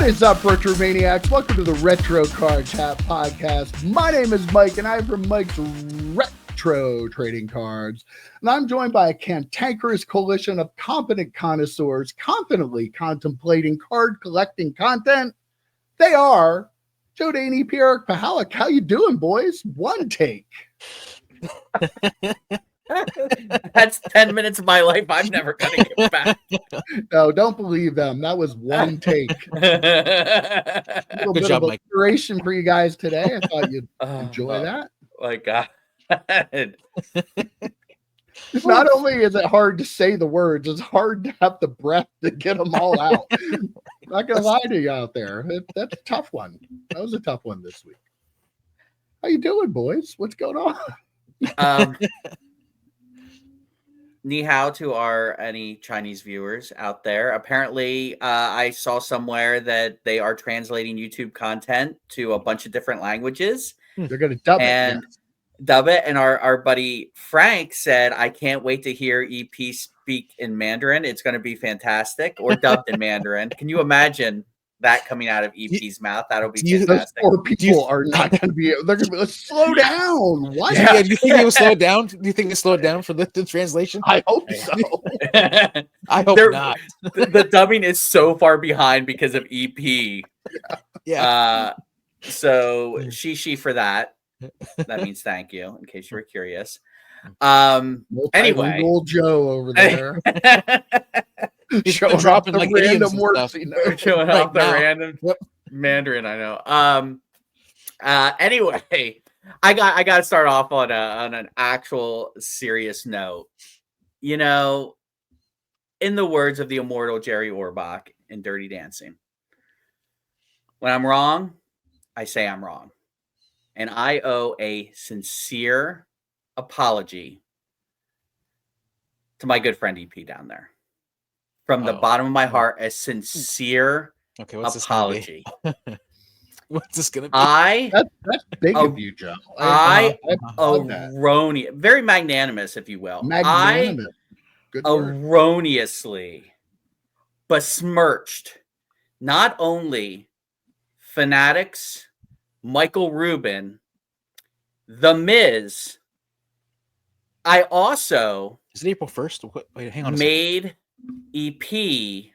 What is up, RetroManiacs? Welcome to the Retro Card Chat Podcast. My name is Mike, and I'm from Mike's Retro Trading Cards. And I'm joined by a cantankerous coalition of competent connoisseurs confidently contemplating card collecting content. They are Joe Daney, Pierre Pahalik. How you doing, boys? One take. That's 10 minutes of my life I'm never going to get back. No, don't believe them. That was one take. A little bit of inspiration for you guys today. I thought you'd enjoy that. My God. Not only is it hard to say the words, it's hard to have the breath to get them all out. I'm not going to lie to you out there. That's a tough one. That was a tough one this week. How you doing, boys? What's going on? Ni hao to any Chinese viewers out there. Apparently, I saw somewhere that they are translating YouTube content to a bunch of different languages. They're going to dub it. And our buddy Frank said, I can't wait to hear EP speak in Mandarin. It's going to be fantastic. Or dubbed in Mandarin. Can you imagine that coming out of EP's mouth? That'll be fantastic. Those poor people are not going to be. They're going to be. Let's slow down. What? Yeah, do you think it will slow it down? Do you think it slowed down for the translation? I hope so. I hope not. The dubbing is so far behind because of EP. Yeah. So she for that. That means thank you. In case you were curious. Anyway, old Joe over there. He's dropping like random words. Showing off the random Mandarin. I know. Anyway, I got to start off on an actual serious note. You know, in the words of the immortal Jerry Orbach in Dirty Dancing, when I'm wrong, I say I'm wrong, and I owe a sincere apology to my good friend EP down there. From the bottom of my heart, a sincere apology. What's this going to be? That's big of you, Joe. Very magnanimous, if you will. Magnanimous. Good word. Erroneously besmirched not only Fanatics, Michael Rubin, The Miz. I also is it April 1st? Wait, hang on. Made EP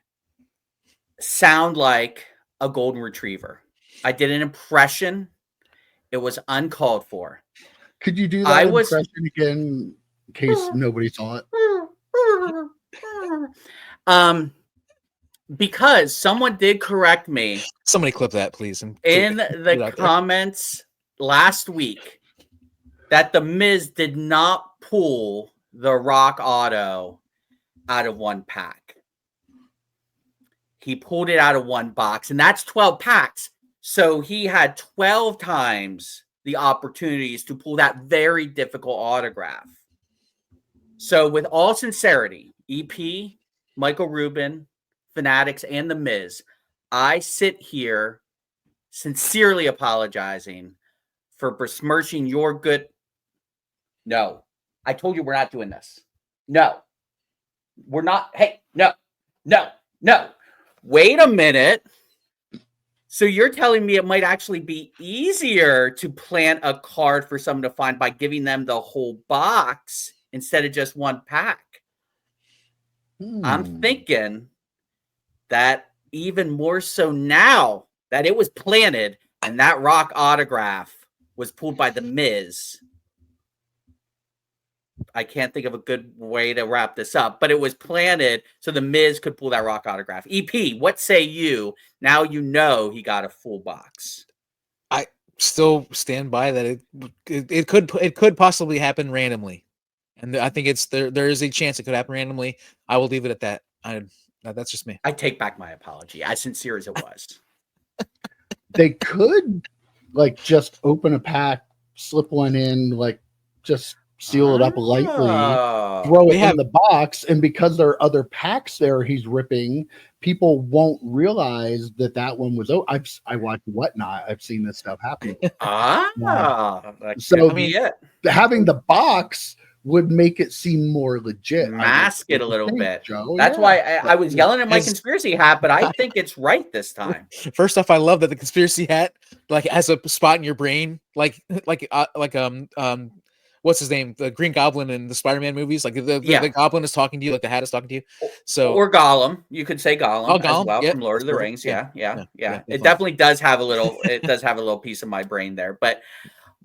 sound like a golden retriever. I did an impression. It was uncalled for. Could you do that impression again in case nobody saw it? Because someone did correct me. Somebody clip that, please. In the comments last week that The Miz did not pull the Rock Auto out of one pack. He pulled it out of one box, and that's 12 packs. So he had 12 times the opportunities to pull that very difficult autograph. So with all sincerity, EP, Michael Rubin, Fanatics, and The Miz, I sit here sincerely apologizing for besmirching your good. No, I told you we're not doing this. No. We're not. Hey, no. Wait a minute. So you're telling me it might actually be easier to plant a card for someone to find by giving them the whole box instead of just one pack? I'm thinking that even more so now that it was planted and that Rock autograph was pulled by The Miz. I can't think of a good way to wrap this up, but it was planted so The Miz could pull that Rock autograph. EP, what say you? Now you know he got a full box. I still stand by that it could possibly happen randomly, and I think there is a chance it could happen randomly. I will leave it at that. That's just me. I take back my apology, as sincere as it was. They could just open a pack, slip one in, just seal it up lightly, throw it in the box, and because there are other packs there he's ripping, people won't realize that one was. I watch Whatnot. I've seen this stuff happen. So having the box would make it seem more legit. Mask it a little bit. Joe. That's why I was yelling at my conspiracy hat, but I think it's right this time. First off, I love that the conspiracy hat like has a spot in your brain, like what's his name, the Green Goblin in the Spider-Man movies, like the Goblin is talking to you, like the hat is talking to you. So or Gollum, you could say Gollum, as well, yep, from Lord of the perfect. Rings. Yeah. Definitely. It definitely does have a little. It does have a little piece of my brain there, but.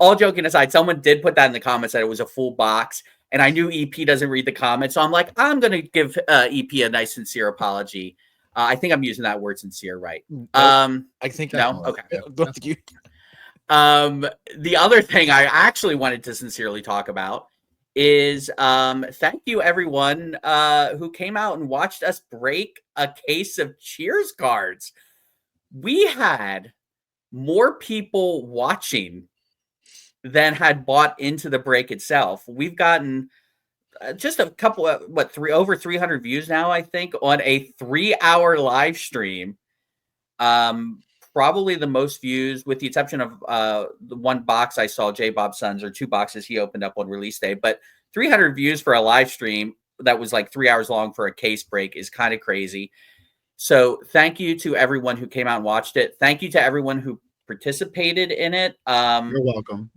All joking aside, someone did put that in the comments that it was a full box, and I knew EP doesn't read the comments, so I'm like, I'm going to give EP a nice, sincere apology. I think I'm using that word "sincere" right. Nope. I think no. Okay. Thank you. The other thing I actually wanted to sincerely talk about is thank you everyone who came out and watched us break a case of Cheers cards. We had more people watching than had bought into the break itself. We've gotten just a couple of over 300 views now, I think, on a 3-hour live stream. Probably the most views, with the exception of the one box I saw J Bob Sons, or 2 boxes he opened up on release day. But 300 views for a live stream that was like 3 hours long for a case break is kind of crazy. So thank you to everyone who came out and watched it. Thank you to everyone who participated in it. You're welcome.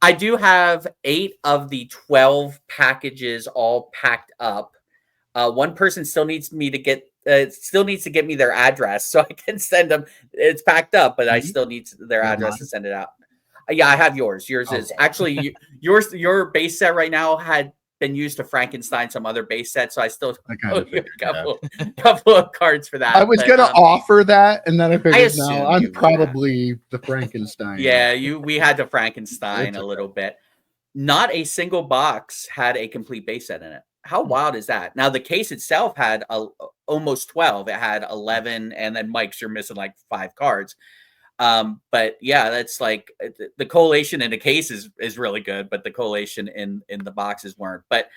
I do have 8 of the 12 packages all packed up. One person still needs me to get me their address so I can send them. It's packed up, but I still need their address to send it out. Yeah, I have yours. Yours is actually your base set right now had been used to Frankenstein some other base set, so I still owe you a couple of cards for that. I was gonna offer that, and then I figured, no, I'm probably that. the Frankenstein. Yeah, we had to Frankenstein a little bit. Not a single box had a complete base set in it. How wild is that? Now the case itself had almost 12. It had 11, and then Mike's, you're missing like 5 cards. But yeah, that's like the collation in the case is really good, but the collation in the boxes weren't. But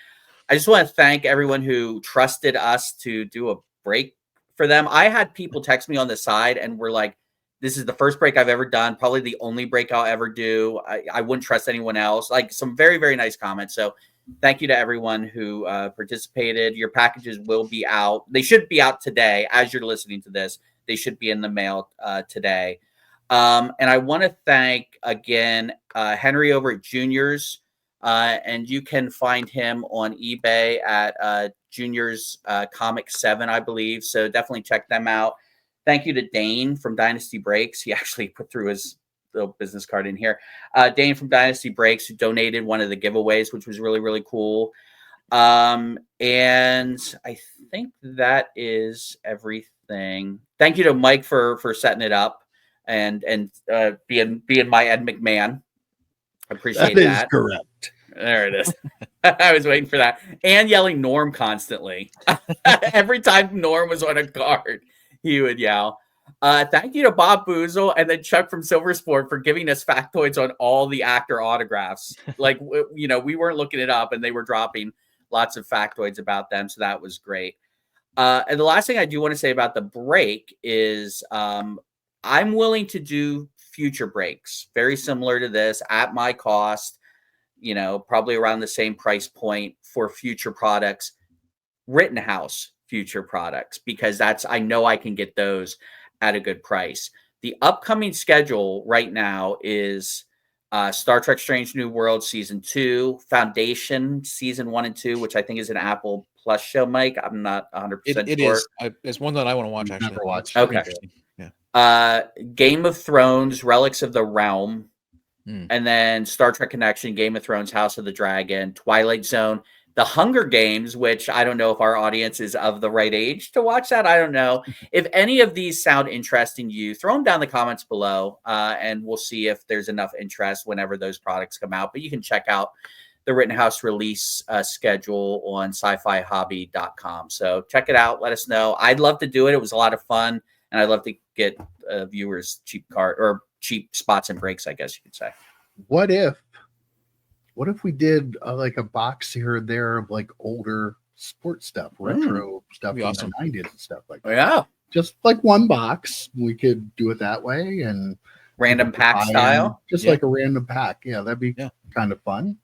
I just want to thank everyone who trusted us to do a break for them. I had people text me on the side and were like, this is the first break I've ever done, probably the only break I'll ever do. I wouldn't trust anyone else. Like, some very, very nice comments. So thank you to everyone who participated. Your packages will be out. They should be out today. As you're listening to this, they should be in the mail today. And I want to thank again Henry over at Juniors, and you can find him on eBay at Juniors Comic 7, I believe. So definitely check them out. Thank you to Dane from Dynasty Breaks. He actually put through his little business card in here. Dane from Dynasty Breaks, who donated one of the giveaways, which was really, really cool. And I think that is everything. Thank you to Mike for setting it up and being my Ed McMahon. I appreciate that. That is correct. There it is. I was waiting for that. And yelling Norm constantly. Every time Norm was on a card, he would yell. Thank you to Bob Boozle and then Chuck from Silver Sport for giving us factoids on all the actor autographs. Like, we weren't looking it up, and they were dropping lots of factoids about them. So that was great. And the last thing I do want to say about the break is I'm willing to do future breaks, very similar to this, at my cost, probably around the same price point for future products, Rittenhouse future products, because I know I can get those at a good price. The upcoming schedule right now is Star Trek Strange New World Season 2, Foundation Season 1 and 2, which I think is an Apple Plus show, Mike. I'm not 100% sure. It is. It's one that I want to watch, actually. Never watched. Okay. Yeah. Game of Thrones, Relics of the Realm, and then Star Trek Connection, Game of Thrones, House of the Dragon, Twilight Zone, The Hunger Games, which I don't know if our audience is of the right age to watch that. I don't know. If any of these sound interesting to you, throw them down in the comments below, and we'll see if there's enough interest whenever those products come out. But you can check out the Rittenhouse release schedule on sci-fi-hobby.com. So check it out. Let us know. I'd love to do it. It was a lot of fun, and I'd love to get viewers cheap spots and breaks, I guess you could say. What if we did like a box here or there of like older sports stuff, retro stuff from the 90s and stuff like that? Yeah. Just like one box. We could do it that way. And Random pack style, just like a random pack. Yeah, that'd be kind of fun.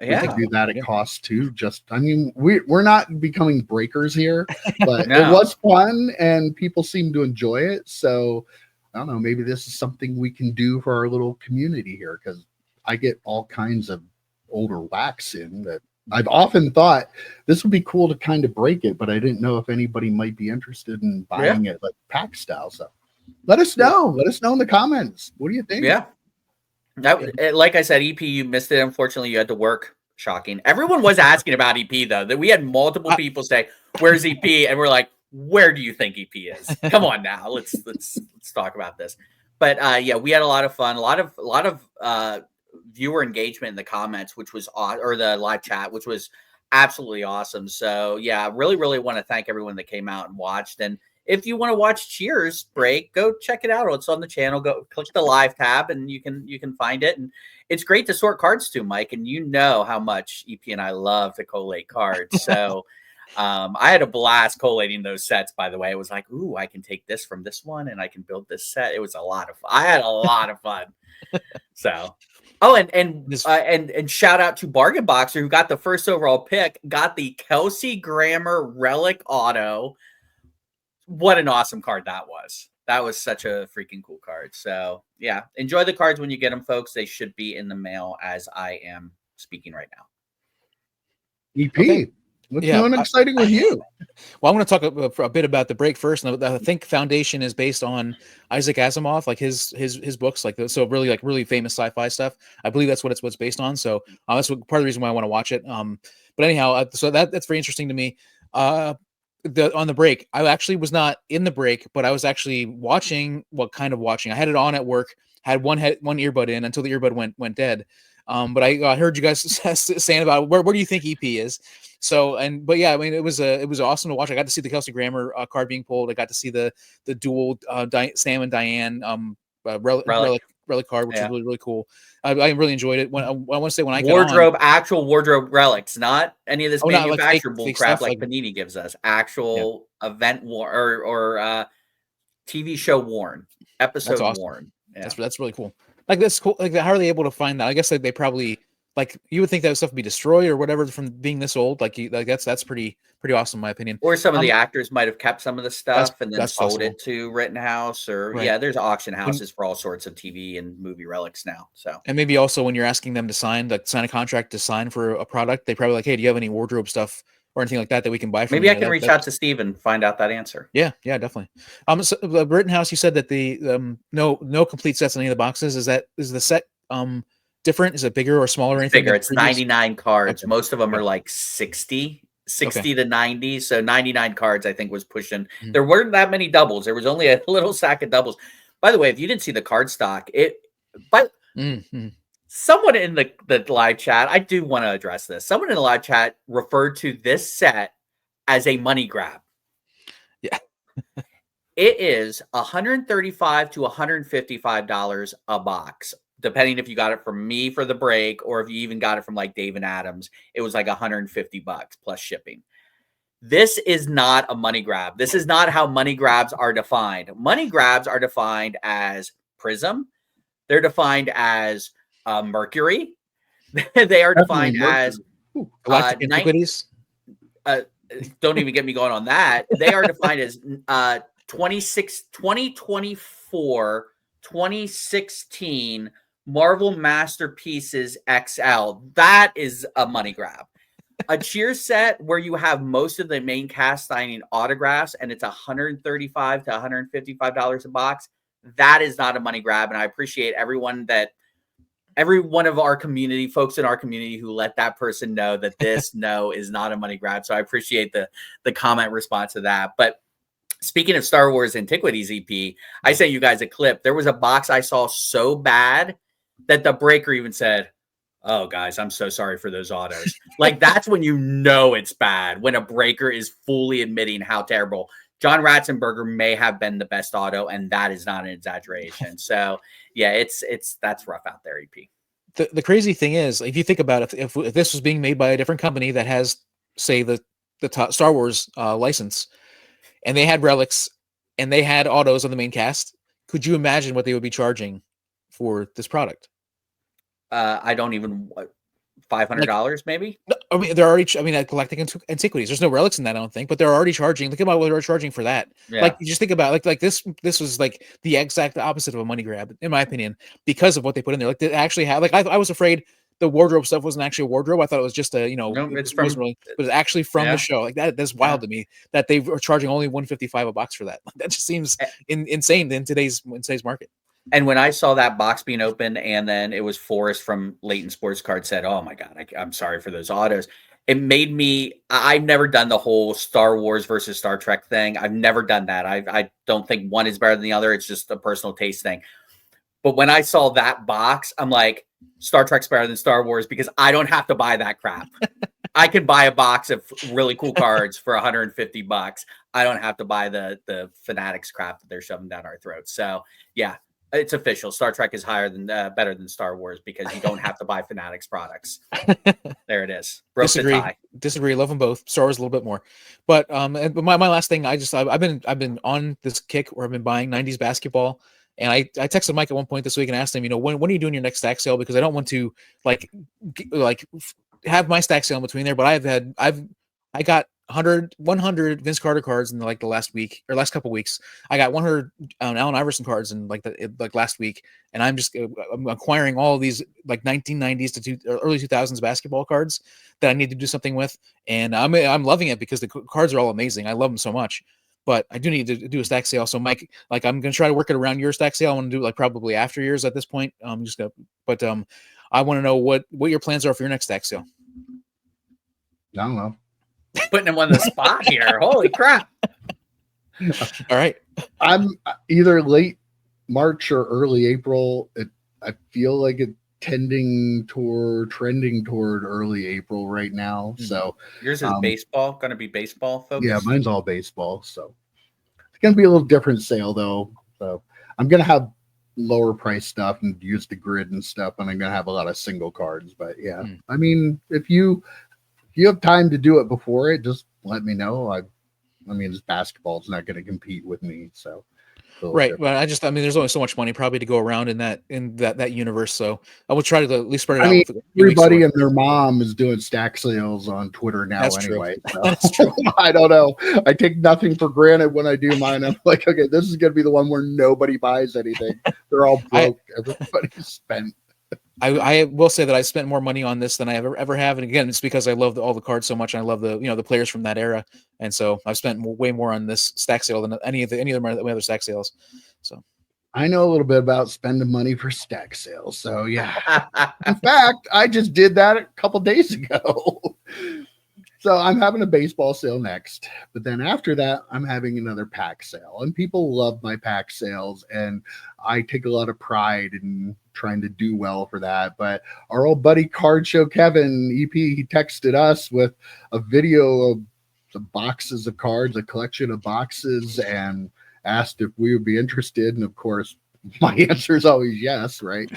Yeah, we could do that at cost too. I mean, we're not becoming breakers here, but it was fun and people seem to enjoy it. So I don't know, maybe this is something we can do for our little community here, because I get all kinds of older wax in that I've often thought this would be cool to kind of break it, but I didn't know if anybody might be interested in buying it like pack style. So let us know. Let us know in the comments. What do you think? Yeah. That, like I said, EP, you missed it. Unfortunately, you had to work. Shocking. Everyone was asking about EP though. That we had multiple people say, "Where's EP?" And we're like, "Where do you think EP is? Come on now, let's talk about this." But yeah, we had a lot of fun. A lot of viewer engagement in the comments, which was or the live chat, which was absolutely awesome. So yeah, really want to thank everyone that came out and watched. And if you want to watch Cheers break, go check it out. It's on the channel. Go click the live tab and you can find it. And it's great to sort cards too, Mike. And you know how much EP and I love to collate cards. So I had a blast collating those sets, by the way. It was like, ooh, I can take this from this one and I can build this set. It was a lot of fun. I had a lot of fun. So and shout out to Bargain Boxer, who got the first overall pick, got the Kelsey Grammer Relic Auto. What an awesome card that was. That was such a freaking cool card. So yeah, enjoy the cards when you get them, folks. They should be in the mail as I am speaking right now. EP, what's new and exciting with you? Well, I want to talk a bit about the break first. And I think Foundation is based on Isaac Asimov, like his books, like so really famous sci-fi stuff. I believe that's what it's based on. So that's part of the reason why I want to watch it. But anyhow, so that's very interesting to me. On the break, I actually was not in the break, but I was actually watching. I had it on at work, had one earbud in until the earbud went dead. But I heard you guys saying about where do you think EP is? So but yeah, I mean it was awesome to watch. I got to see the Kelsey Grammer card being pulled. I got to see the dual Sam and Diane relic card, which was really cool. I really enjoyed it. When I want to say when I got actual wardrobe relics, not any of this manufactured fake crap stuff, like Panini gives us. Actual event or TV show worn, episode worn. Yeah. That's really cool. Like that's cool. Like how are they able to find that? I guess they probably you would think that stuff would be destroyed or whatever from being this old. That's pretty awesome in my opinion. Or some of the actors might have kept some of the stuff and then sold it to Rittenhouse or there's auction houses for all sorts of TV and movie relics now. So and maybe also when you're asking them to sign a contract to sign for a product, they probably hey, do you have any wardrobe stuff or anything like that we can buy from maybe I can reach out to Steve and find out that answer. Yeah, definitely. So, Rittenhouse, you said that the no complete sets in any of the boxes. Is the set different? Is it bigger or smaller? Or anything? Bigger. It's 99 cards. Okay. Most of them are like 60 to 90. So 99 cards, I think, was pushing. Mm-hmm. There weren't that many doubles. There was only a little sack of doubles. By the way, if you didn't see the card stock, someone in the live chat, I do want to address this. Someone in the live chat referred to this set as a money grab. Yeah. It is $135 to $155 a box, depending if you got it from me for the break or if you even got it from like Dave and Adams. It was like $150 plus shipping. This is not a money grab. This is not how money grabs are defined. Money grabs are defined as Prism. They're defined as Mercury. They are defined as Galactic Antiquities. Don't even get me going on that. They are defined as 2024, 2016 Marvel Masterpieces XL. That is a money grab. A cheer set where you have most of the main cast signing autographs and it's $135 to $155 a box. That is not a money grab. And I appreciate every one of our community, folks in our community who let that person know that this is not a money grab. So I appreciate the comment response to that. But speaking of Star Wars Antiquities EP, I sent you guys a clip. There was a box I saw so bad that the breaker even said, "Oh, guys, I'm so sorry for those autos." Like, that's when you know it's bad, when a breaker is fully admitting how terrible. John Ratzenberger may have been the best auto, and that is not an exaggeration. So, yeah, that's rough out there, EP. The crazy thing is, if you think about it, if this was being made by a different company that has, say, the top Star Wars license, and they had relics, and they had autos on the main cast, could you imagine what they would be charging for this product? I don't even $500 maybe. No, I mean, they're already. I mean, collecting antiquities. There's no relics in that, I don't think. But they're already charging. Think about what they're charging for that. Yeah. Like, you just think about like this. This was like the exact opposite of a money grab, in my opinion, because of what they put in there. Like, they actually had. Like, I was afraid the wardrobe stuff wasn't actually a wardrobe. I thought it was just a, No, it it's from. wasn't really, but it's actually from Yeah. the show. Like that. That's wild to me that they were charging only $155 a box for that. Like, that just seems insane in today's market. And when I saw that box being opened, and then it was Forrest from Leighton Sports Card said, "Oh my God, I'm sorry for those autos." It made me. I've never done the whole Star Wars versus Star Trek thing. I've never done that. I don't think one is better than the other. It's just a personal taste thing. But when I saw that box, I'm like, Star Trek's better than Star Wars because I don't have to buy that crap. I can buy a box of really cool cards for $150. I don't have to buy the Fanatics crap that they're shoving down our throats. So yeah. It's official. Star Trek is higher than better than Star Wars because you don't have to buy Fanatics products. There it is. Disagree. Love them both. Star Wars a little bit more, but my last thing. I've been on this kick where I've been buying 90s basketball, and I texted Mike at one point this week and asked him, when are you doing your next stack sale? Because I don't want to like have my stack sale in between there. But I got 100 Vince Carter cards in the last week or last couple weeks. I got 100 Allen Iverson cards in last week, and I'm acquiring all of these 1990s to early 2000s basketball cards that I need to do something with, and I'm loving it because the cards are all amazing. I love them so much, but I do need to do a stack sale. So Mike, I'm gonna try to work it around your stack sale. I want to do probably after yours at this point. I want to know what your plans are for your next stack sale. I don't know. Putting him on the spot here. Holy crap. All right. I'm either late March or early April. I feel like it's trending toward early April right now. So yours is baseball, going to be baseball focused? Yeah, mine's all baseball. So it's going to be a little different sale though. So I'm going to have lower price stuff and use the grid and stuff, and I'm going to have a lot of single cards. But yeah, I mean, if you have time to do it before it, just let me know. I mean, this basketball is not going to compete with me, so right. Well, there's only so much money probably to go around in that universe, so I will try to at least spread it out. Everybody and their mom is doing stack sales on Twitter now. That's anyway. So. That's true. I don't know. I take nothing for granted when I do mine. I'm like, okay, this is going to be the one where nobody buys anything. They're all broke. Everybody's spent. I will say that I spent more money on this than I ever have, and again, it's because I love all the cards so much, and I love the players from that era, and so I've spent way more on this stack sale than any of my other stack sales. So I know a little bit about spending money for stack sales. So yeah, in fact, I just did that a couple days ago. So I'm having a baseball sale next, but then after that, I'm having another pack sale, and people love my pack sales, and I take a lot of pride in trying to do well for that. But our old buddy Card Show Kevin EP, he texted us with a video of the boxes of cards, a collection of boxes, and asked if we would be interested. And of course, my answer is always yes, right?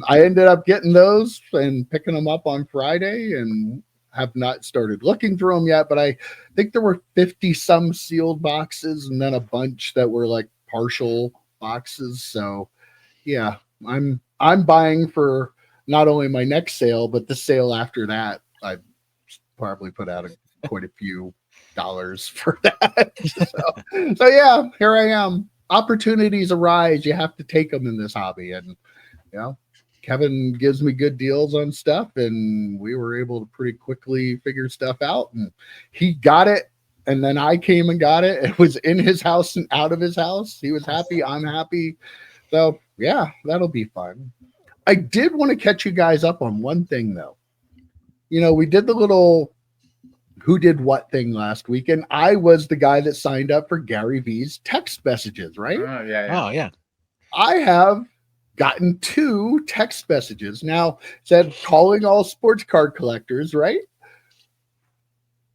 I ended up getting those and picking them up on Friday, and have not started looking through them yet, but I think there were 50 some sealed boxes and then a bunch that were like partial boxes. So yeah, I'm buying for not only my next sale, but the sale after that. I probably put out quite a few dollars for that. So yeah, here I am. Opportunities arise. You have to take them in this hobby, and Kevin gives me good deals on stuff, and we were able to pretty quickly figure stuff out, and he got it. And then I came and got it. It was in his house and out of his house. He was happy. I'm happy. So yeah, that'll be fun. I did want to catch you guys up on one thing though. We did the little who did what thing last week, and I was the guy that signed up for Gary V's text messages, right? Oh yeah. Oh yeah. I have gotten 2 text messages. Now, said calling all sports card collectors, right?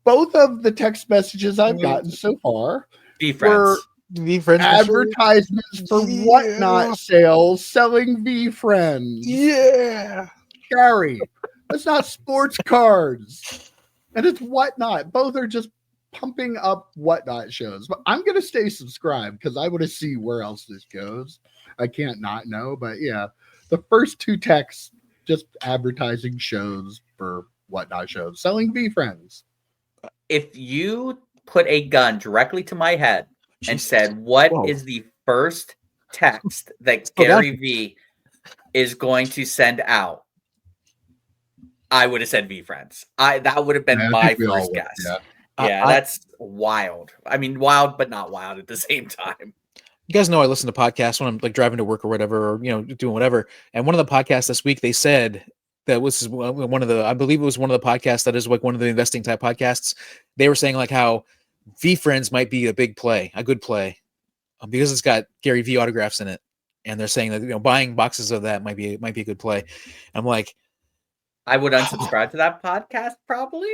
Both of the text messages I've gotten so far were advertisements for Whatnot sales selling V-Friends. Yeah. Gary, that's not sports cards. And it's Whatnot. Both are just pumping up Whatnot shows. But I'm going to stay subscribed because I want to see where else this goes. I can't not know, but yeah, the first two texts just advertising shows for whatnot shows, selling V friends. If you put a gun directly to my head and said, "What is the first text that Gary V is going to send out?" I would have said V friends. That would have been my first guess. Yeah, that's wild. I mean, wild, but not wild at the same time. You guys know I listen to podcasts when I'm like driving to work or whatever, or doing whatever. And one of the podcasts this week, they said that was one of the, I believe it was one of the podcasts that is like one of the investing type podcasts. They were saying like how V friends might be a big play, a good play, because it's got Gary V autographs in it, and they're saying that buying boxes of that might be a good play. I'm like, I would unsubscribe to that podcast probably.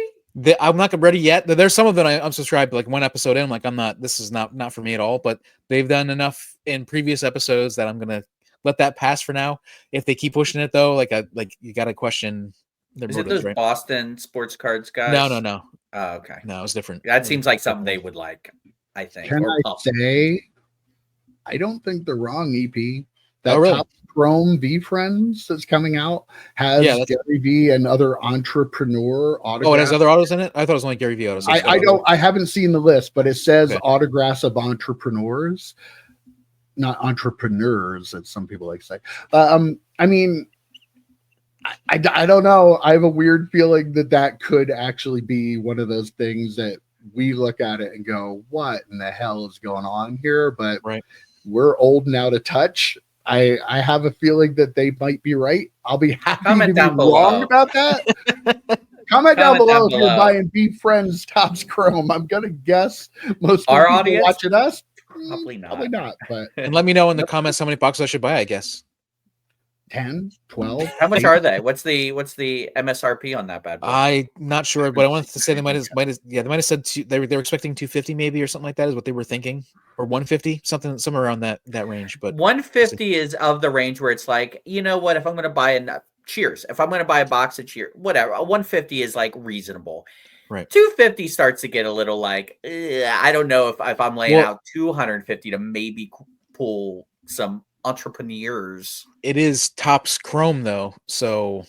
I'm not ready yet. There's some of them I'm subscribed. Like one episode in, I'm like, I'm not. This is not for me at all. But they've done enough in previous episodes that I'm gonna let that pass for now. If they keep pushing it though, like you got to question their motives. Is it those right? Boston sports cards guys? No. Oh, okay. No, it's different. That seems like something they would like. I think. Can I say? I don't think they're wrong. EP. That really? top Chrome V Friends that's coming out has Gary V and other entrepreneur autographs. Oh, it has other autos in it? I thought it was only Gary V autos. I haven't seen the list, but it says autographs of entrepreneurs, not entrepreneurs, as some people like to say. I mean, I don't know. I have a weird feeling that could actually be one of those things that we look at it and go, what in the hell is going on here? But we're old now to touch. I have a feeling that they might be right. I'll be happy to be wrong about that. Comment down below if you're buying V Friends Topps Chrome. I'm gonna guess most of our the audience watching us probably not. But and let me know in the comments how many boxes I should buy. I guess 10, 12. How much are they? What's the MSRP on that bad boy? I'm not sure, but I wanted to say they might have said they were expecting 250 maybe or something like that is what they were thinking, or 150 somewhere around that range. But 150 is of the range where it's like, you know what, if I'm going to buy if I'm going to buy a box of Cheers, whatever, 150 is like reasonable. Right. 250 starts to get a little like, I don't know if I'm laying out 250 to maybe pull some entrepreneurs. It is Topps Chrome though, so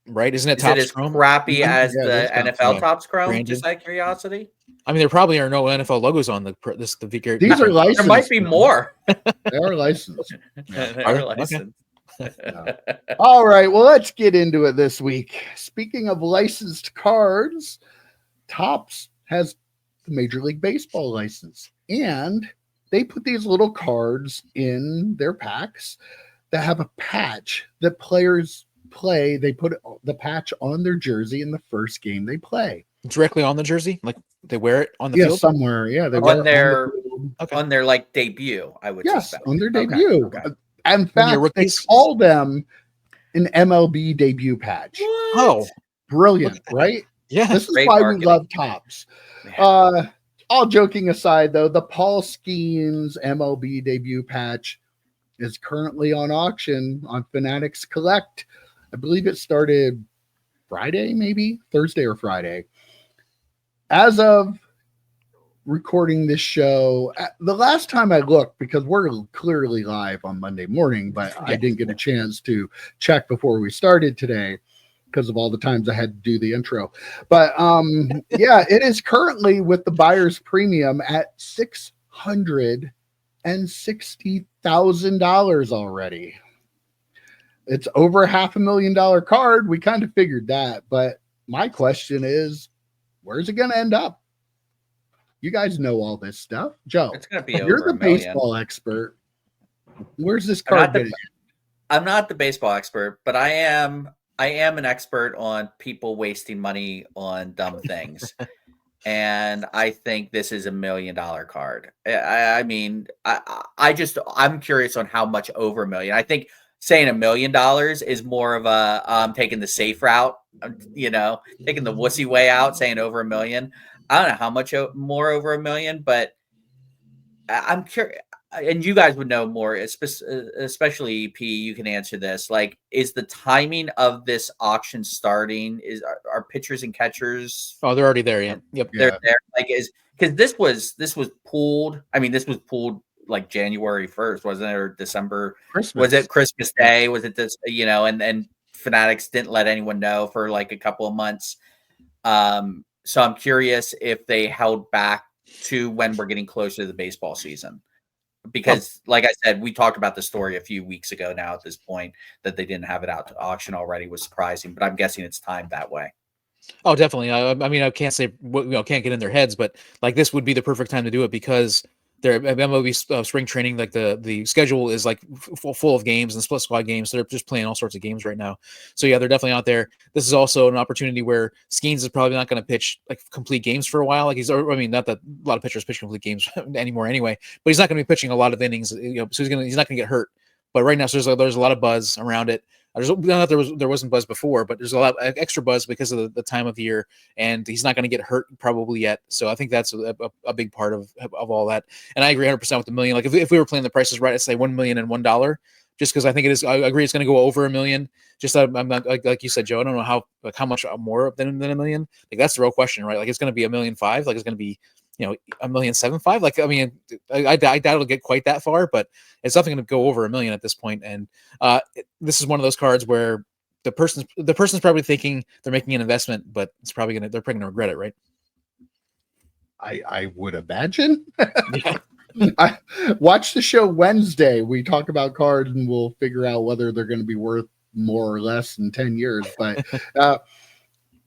right? Isn't it Topps as Chrome? Crappy as the NFL Topps Chrome? Branded. Just out of curiosity. I mean, there probably are no NFL logos on the These are licensed. There might be more. They are licensed. They are licensed. No. All right, well, let's get into it this week. Speaking of licensed cards, Topps has the Major League Baseball license, and they put these little cards in their packs that have a patch that players play. They put the patch on their jersey in the first game they play. Directly on the jersey? Like they wear it on the field? Somewhere. Yeah, they on their on their like debut, I would suspect. On their debut. Okay. In fact, they call them an MLB debut patch. What? Oh, brilliant, right? Yeah. This is why we love Topps. All joking aside, though, the Paul Skenes MLB debut patch is currently on auction on Fanatics Collect. I believe it started Friday, maybe Thursday or Friday. As of recording this show, the last time I looked, because we're clearly live on Monday morning, but I didn't get a chance to check before we started today because of all the times I had to do the intro. But it is currently with the buyer's premium at $660,000 already. It's over $500,000 card. We kind of figured that, but my question is, where's it going to end up? You guys know all this stuff. Joe, it's going to be you're the baseball expert. Where's this card getting? I'm not the baseball expert, but I am an expert on people wasting money on dumb things. And I think this is $1 million card. I mean, I'm curious on how much over $1 million. I think saying $1 million is more of a taking the safe route, taking the wussy way out, saying over $1 million. I don't know how much more over $1 million, but I'm curious, and you guys would know more, especially EP. You can answer this. Like, is the timing of this auction starting? Are pitchers and catchers? Oh, they're already there. Yeah. Yep. They're there. Like, because this was pooled. I mean, this was pooled like January 1st, wasn't it, or December? Christmas. Was it Christmas Day? Was it this? And Fanatics didn't let anyone know for like a couple of months. So I'm curious if they held back to when we're getting closer to the baseball season. Because, like I said, we talked about the story a few weeks ago now at this point that they didn't have it out to auction already was surprising, but I'm guessing it's timed that way. Oh, definitely. I mean, I can't say, can't get in their heads, but like this would be the perfect time to do it because their MLB spring training, like the schedule is like full of games and split squad games. So they're just playing all sorts of games right now. So yeah, they're definitely out there. This is also an opportunity where Skenes is probably not going to pitch like complete games for a while. Like not that a lot of pitchers pitch complete games anymore anyway, but he's not going to be pitching a lot of innings. So he's not going to get hurt. But right now, so there's a lot of buzz around it. Not that there wasn't buzz before, but there's a lot of extra buzz because of the time of year, and he's not going to get hurt probably yet. So I think that's a big part of all that. And I agree 100% with the million. Like if we were playing the prices right, I'd say $1 million and $1, just because I think it is. I agree it's going to go over $1 million. Just I'm not like you said, Joe. I don't know how much more than $1 million. Like that's the real question, right? Like it's going to be $1.5 million. Like it's going to be $1.75 million. Like I mean, I doubt it'll get quite that far, but it's definitely going to go over $1 million at this point. And this is one of those cards where the person's probably thinking they're making an investment, but they're probably gonna regret it, right? I would imagine. Yeah. I watch the show Wednesday. We talk about cards and we'll figure out whether they're going to be worth more or less in 10 years. But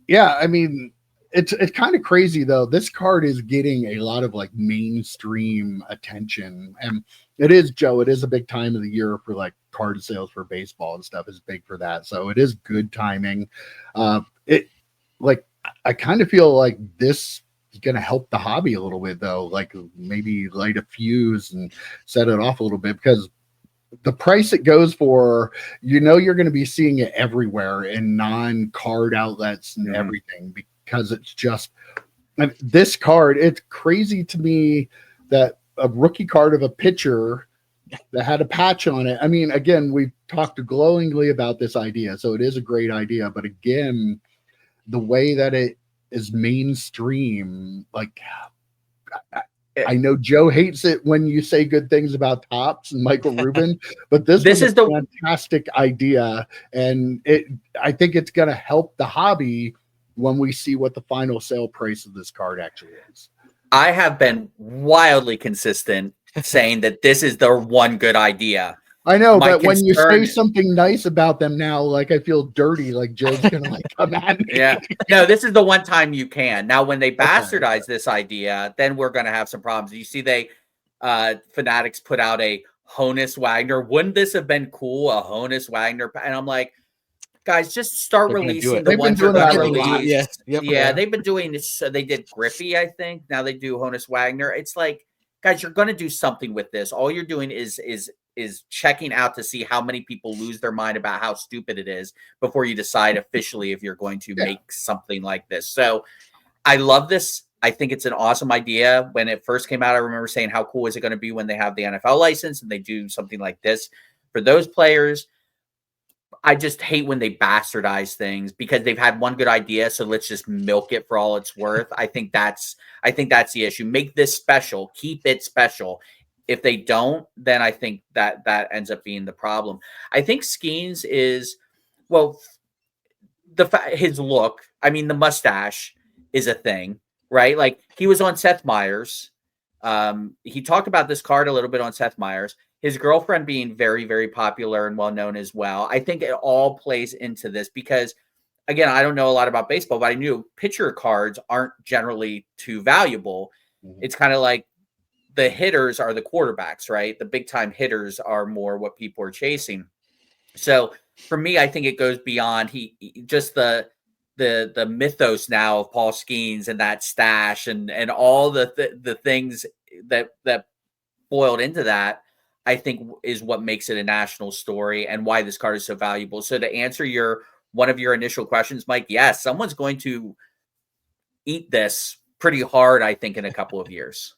yeah, I mean, it's kind of crazy though. This card is getting a lot of like mainstream attention, and it is, Joe, it is a big time of the year for like card sales for baseball and stuff is big for that. So it is good timing. I kind of feel like this is going to help the hobby a little bit though. Like maybe light a fuse and set it off a little bit, because the price it goes for, you're going to be seeing it everywhere in non-card outlets and everything, because it's just this card. It's crazy to me that a rookie card of a pitcher that had a patch on it. I mean, again, we've talked glowingly about this idea, so it is a great idea. But again, the way that it is mainstream, like I know Joe hates it when you say good things about Topps and Michael Rubin, but this is a fantastic idea, and I think it's going to help the hobby when we see what the final sale price of this card actually is. I have been wildly consistent saying that this is the one good idea. I know, but when you say something nice about them now, like I feel dirty, like Joe's gonna like come at me. Yeah, no, this is the one time you can. Now, when they bastardize this idea, then we're gonna have some problems. You see, they Fanatics put out a Honus Wagner. Wouldn't this have been cool? A Honus Wagner, and I'm like, guys, just start releasing the ones they're gonna release. Yeah, they've been doing this. They did Griffey, I think. Now they do Honus Wagner. It's like, guys, you're gonna do something with this. All you're doing is checking out to see how many people lose their mind about how stupid it is before you decide officially if you're going to make something like this. So I love this. I think it's an awesome idea. When it first came out, I remember saying, how cool is it going to be when they have the NFL license and they do something like this for those players? I just hate when they bastardize things because they've had one good idea. So let's just milk it for all it's worth. I think that's the issue. Make this special, keep it special. If they don't, then I think that ends up being the problem. I think Skenes is, well, his look, I mean, the mustache is a thing, right? Like he was on Seth Meyers. He talked about this card a little bit on Seth Meyers. His girlfriend being very, very popular and well-known as well. I think it all plays into this because, again, I don't know a lot about baseball, but I knew pitcher cards aren't generally too valuable. It's kind of like, the hitters are the quarterbacks, right? The big time hitters are more what people are chasing. So for me, I think it goes beyond he just the mythos now of Paul Skenes and that stash and all the things that boiled into that, I think is what makes it a national story and why this card is so valuable. So to answer one of your initial questions, Mike, yes, someone's going to eat this pretty hard, I think, in a couple of years.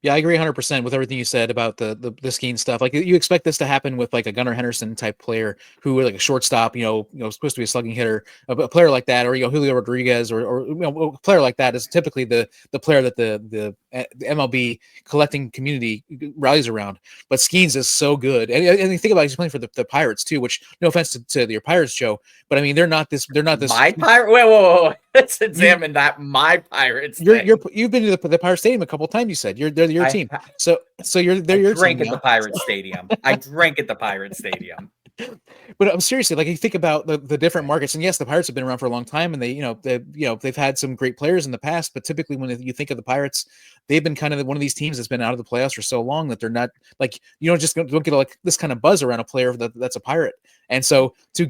Yeah, I agree 100% with everything you said about the Skenes stuff. Like you expect this to happen with like a Gunnar Henderson type player who like a shortstop, supposed to be a slugging hitter, a player like that, or Julio Rodriguez, or a player like that is typically the player that the MLB collecting community rallies around. But Skenes is so good, and you think about it, he's playing for the Pirates too. Which no offense to your Pirates, Joe, but I mean they're not this. My pirate. Wait. Let's examine that. My Pirates. You've been to the Pirate Stadium a couple of times. You said they're your team. So they're your team. Drink at the Pirate Stadium. I drink at the Pirate Stadium. But I'm seriously, like, you think about the different markets, and yes, the Pirates have been around for a long time, and they've had some great players in the past. But typically, when you think of the Pirates, they've been kind of one of these teams that's been out of the playoffs for so long that they're not like don't get like this kind of buzz around a player that's a Pirate. And so to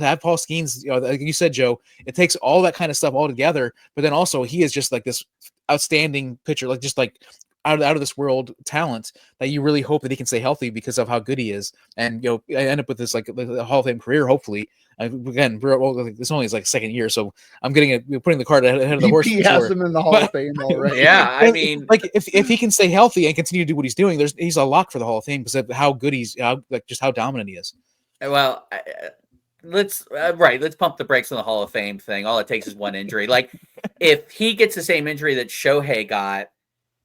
have Paul Skenes, like you said, Joe, it takes all that kind of stuff all together. But then also he is just like this outstanding pitcher, like just like out of this world talent that you really hope that he can stay healthy because of how good he is. And I end up with this like the Hall of Fame career. Hopefully, again, this only is like second year, so I'm putting the cart ahead of the horse. He has him in the Hall of Fame already. Yeah, I mean, like if he can stay healthy and continue to do what he's doing, he's a lock for the Hall of Fame because of how good just how dominant he is. Well, let's pump the brakes on the Hall of Fame thing. All it takes is one injury. Like if he gets the same injury that Shohei got,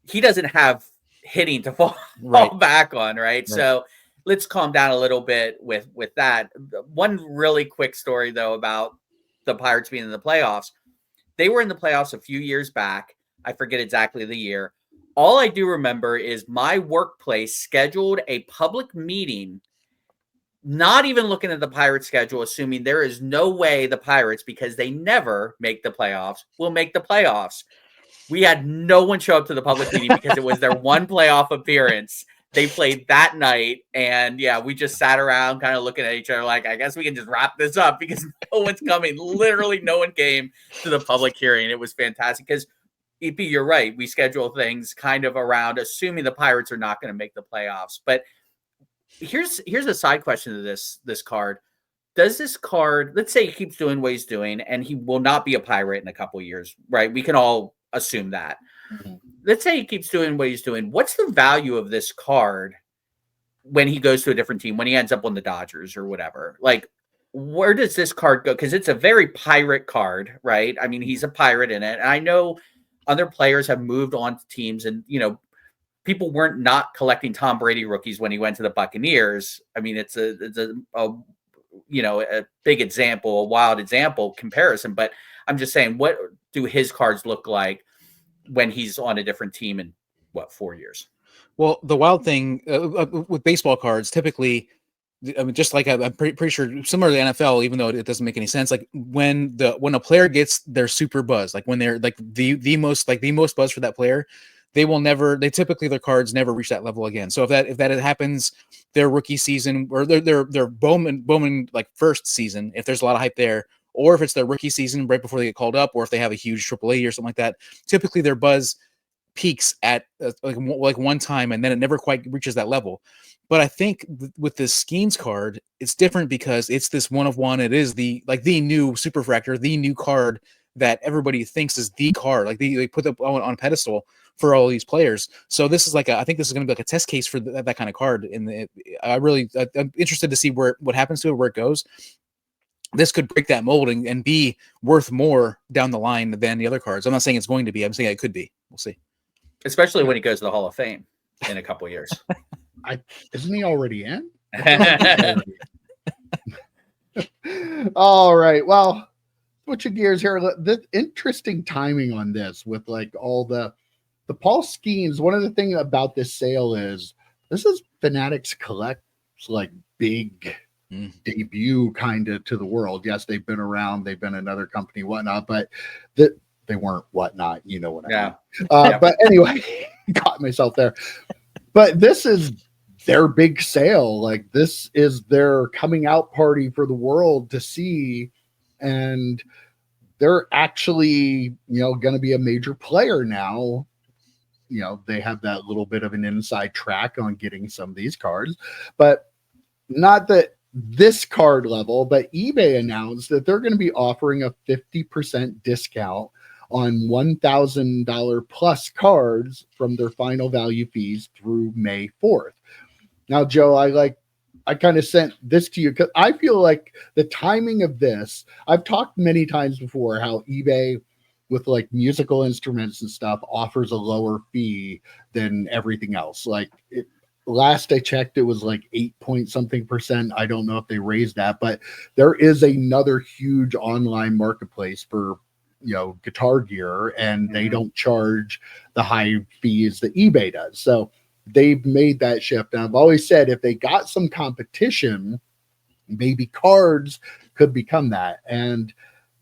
he doesn't have hitting to fall back on, right? So let's calm down a little bit with that. One really quick story, though, about the Pirates being in the playoffs. They were in the playoffs a few years back. I forget exactly the year. All I do remember is my workplace scheduled a public meeting, not even looking at the Pirates schedule, assuming there is no way the Pirates, because they never make the playoffs, will make the playoffs. We had no one show up to the public meeting because it was their one playoff appearance. They played that night, and we just sat around kind of looking at each other like, I guess we can just wrap this up because no one's coming. Literally no one came to the public hearing. It was fantastic because, EP, you're right. We schedule things kind of around assuming the Pirates are not going to make the playoffs. But here's a side question to this card. Does this card, let's say he keeps doing what he's doing, and he will not be a Pirate in a couple of years, right? We can all assume that. Mm-hmm. Let's say he keeps doing what he's doing. What's the value of this card when he goes to a different team, when he ends up on the Dodgers or whatever? Like, where does this card go? Because it's a very Pirate card, right? I mean, he's a Pirate in it. And I know other players have moved on to teams, and people weren't not collecting Tom Brady rookies when he went to the Buccaneers. I mean, it's a big example, a wild example comparison, but I'm just saying, what do his cards look like when he's on a different team in 4 years? Well, the wild thing with baseball cards, typically, I mean, just like I'm pretty sure similar to the NFL, even though it doesn't make any sense. Like when a player gets their super buzz, like when they're like the most buzz for that player, typically their cards never reach that level again. So if that happens their rookie season or their Bowman like first season, if there's a lot of hype there, or if it's their rookie season right before they get called up, or if they have a huge AAA or something like that, typically their buzz peaks at like one time, and then it never quite reaches that level. But I think with this Skenes card, it's different because it's this one of one. It is the new Superfractor, the new card that everybody thinks is the card. Like they put up on a pedestal for all these players. So this is I think this is going to be like a test case for that kind of card. I'm interested to see what happens to it, where it goes. This could break that mold and be worth more down the line than the other cards. I'm not saying it's going to be. I'm saying it could be. We'll see. Especially when he goes to the Hall of Fame in a couple of years. Isn't he already in? All right. Well, switching gears here. The interesting timing on this with like all the Paul Skenes. One of the things about this sale is this is Fanatics Collect's like big debut kind of to the world. Yes, they've been around. They've been another company, whatnot, but they weren't whatnot. You know what I mean? But anyway, got myself there. But this is their big sale. Like this is their coming out party for the world to see. And they're actually, going to be a major player now. They have that little bit of an inside track on getting some of these cards, but not that this card level, but eBay announced that they're going to be offering a 50% discount on $1,000 plus cards from their final value fees through May 4th. Now, Joe, I kind of sent this to you because I feel like the timing of this, I've talked many times before how eBay with like musical instruments and stuff offers a lower fee than everything else. Last I checked, it was like 8 point something percent. I don't know if they raised that, but there is another huge online marketplace for, guitar gear, and they don't charge the high fees that eBay does. So they've made that shift. And I've always said if they got some competition, maybe cards could become that. And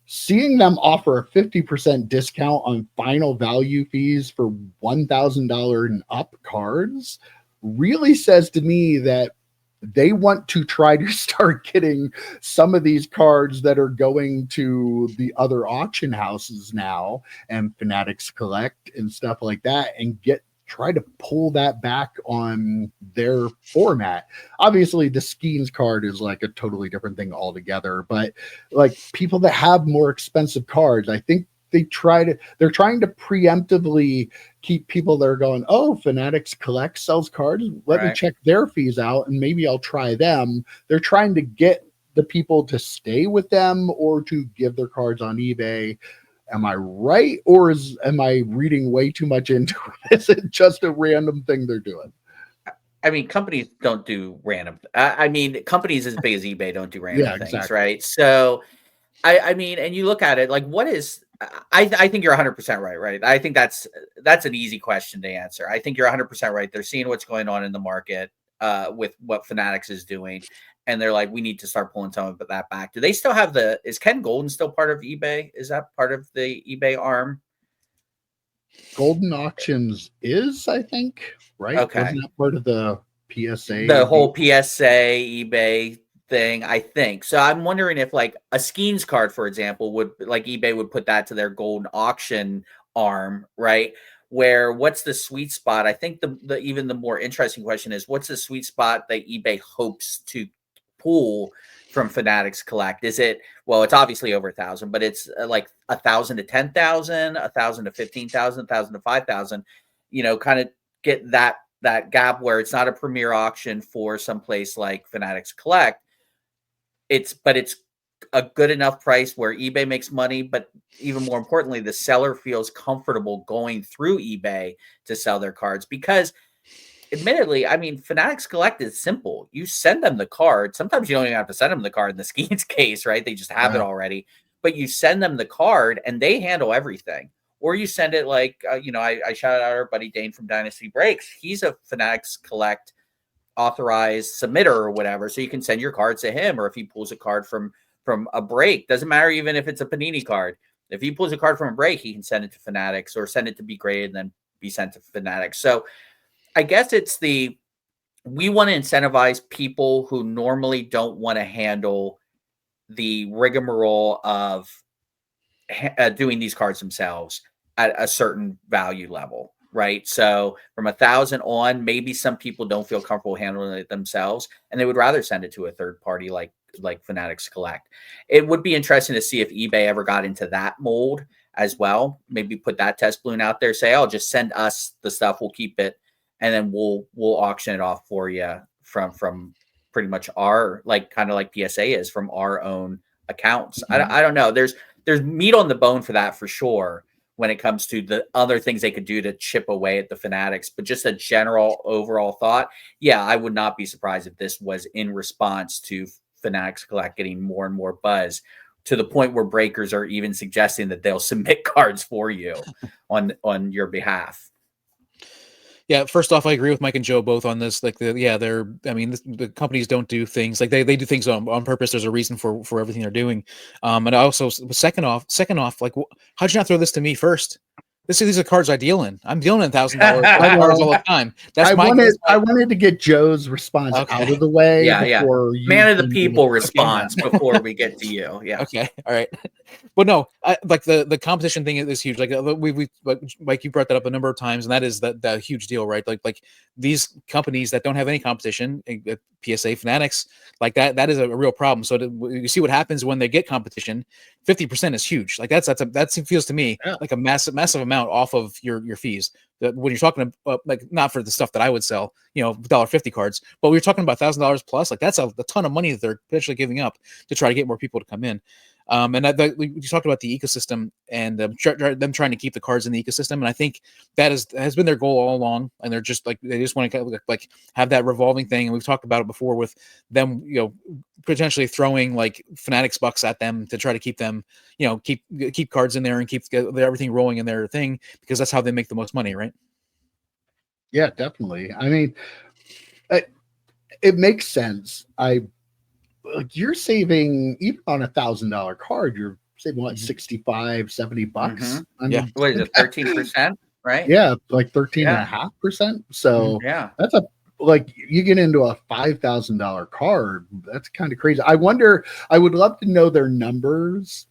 seeing them offer a 50% discount on final value fees for $1,000 and up cards really says to me that they want to try to start getting some of these cards that are going to the other auction houses now and Fanatics Collect and stuff like that, and try to pull that back on their format. Obviously, the Skenes card is like a totally different thing altogether, but like people that have more expensive cards, I think they're trying to preemptively keep people that are going, oh, Fanatics Collect sells cards. Let me check their fees out and maybe I'll try them. They're trying to get the people to stay with them or to give their cards on eBay. Am I right? Or am I reading way too much into it? Is it just a random thing they're doing? I mean, companies don't do random. Companies as big as eBay don't do random things, exactly. Right? So, I mean, and you look at it like, what is? I think you're 100% right. I think that's an easy question to answer. I think you're 100% right. They're seeing what's going on in the market with what Fanatics is doing, and they're like, we need to start pulling some of that back. Do they still have is Ken Golden still part of eBay? Is that part of the eBay arm? Golden Auctions is, I think, right? Okay. Wasn't that part of the PSA? The whole PSA eBay thing, I think. So I'm wondering if like a Skenes card, for example, eBay would put that to their Golden Auction arm, right? Where what's the sweet spot? I think the even the more interesting question is what's the sweet spot that eBay hopes to pull from Fanatics Collect? Is it, well, it's obviously over 1,000, but it's like 1,000 to 10,000, 1,000 to 15,000, 1,000 to 5,000, kind of get that gap where it's not a premier auction for someplace like Fanatics Collect. But it's a good enough price where eBay makes money, but even more importantly, the seller feels comfortable going through eBay to sell their cards because admittedly, I mean, Fanatics Collect is simple. You send them the card. Sometimes you don't even have to send them the card in the Skenes case, right? They just have it already, but you send them the card and they handle everything. Or you send it like, I shouted out our buddy Dane from Dynasty Breaks. He's a Fanatics Collect authorized submitter or whatever. So you can send your cards to him, or if he pulls a card from a break, doesn't matter even if it's a Panini card. If he pulls a card from a break, he can send it to Fanatics or send it to be graded and then be sent to Fanatics. So I guess it's we want to incentivize people who normally don't want to handle the rigmarole of doing these cards themselves at a certain value level, right? So from 1,000 on, maybe some people don't feel comfortable handling it themselves, and they would rather send it to a third party like Fanatics Collect. It would be interesting to see if eBay ever got into that mold as well. Maybe put that test balloon out there, say, "Oh, just send us the stuff, we'll keep it, and then we'll auction it off for you from pretty much our kind of like PSA is from our own accounts." Mm-hmm. I don't know. There's meat on the bone for that for sure when it comes to the other things they could do to chip away at the Fanatics. But just a general overall thought, yeah, I would not be surprised if this was in response to Fanatics Collect getting more and more buzz to the point where breakers are even suggesting that they'll submit cards for you on your behalf. Yeah, first off, I agree with Mike and Joe both on this. The companies don't do things like they do things on purpose. There's a reason for everything they're doing. And also, second off, like, how'd you not throw this to me first? These are cards I deal in. I'm dealing in $1,000 cards all the time. I wanted to get Joe's response out of the way. Yeah. Before Man of the people response before we get to you. Yeah. Okay. All right. Well, no, like the competition thing is huge. Like we like you brought that up a number of times, and that is the huge deal, right? Like these companies that don't have any competition, PSA, Fanatics, like that is a real problem. So you see what happens when they get competition. 50% is huge. Like that feels to me like a massive amount off of your fees. When you're talking about, like, not for the stuff that I would sell, $1.50 cards, but we're talking about $1,000 plus. Like that's a ton of money that they're potentially giving up to try to get more people to come in. And we talked about the ecosystem and them trying to keep the cards in the ecosystem, and I think that has been their goal all along. And they're just like they just want to like have that revolving thing. And we've talked about it before with them, potentially throwing like Fanatics bucks at them to try to keep them, keep cards in there and keep everything rolling in their thing, because that's how they make the most money, right? Yeah, definitely. I mean, it makes sense. You're saving, even on $1,000 card, you're saving what, 65, 70 bucks. Mm-hmm. I mean, what is it, 13%, right? Yeah, like 13.5%. So that's like you get into a $5,000 card. That's kind of crazy. I would love to know their numbers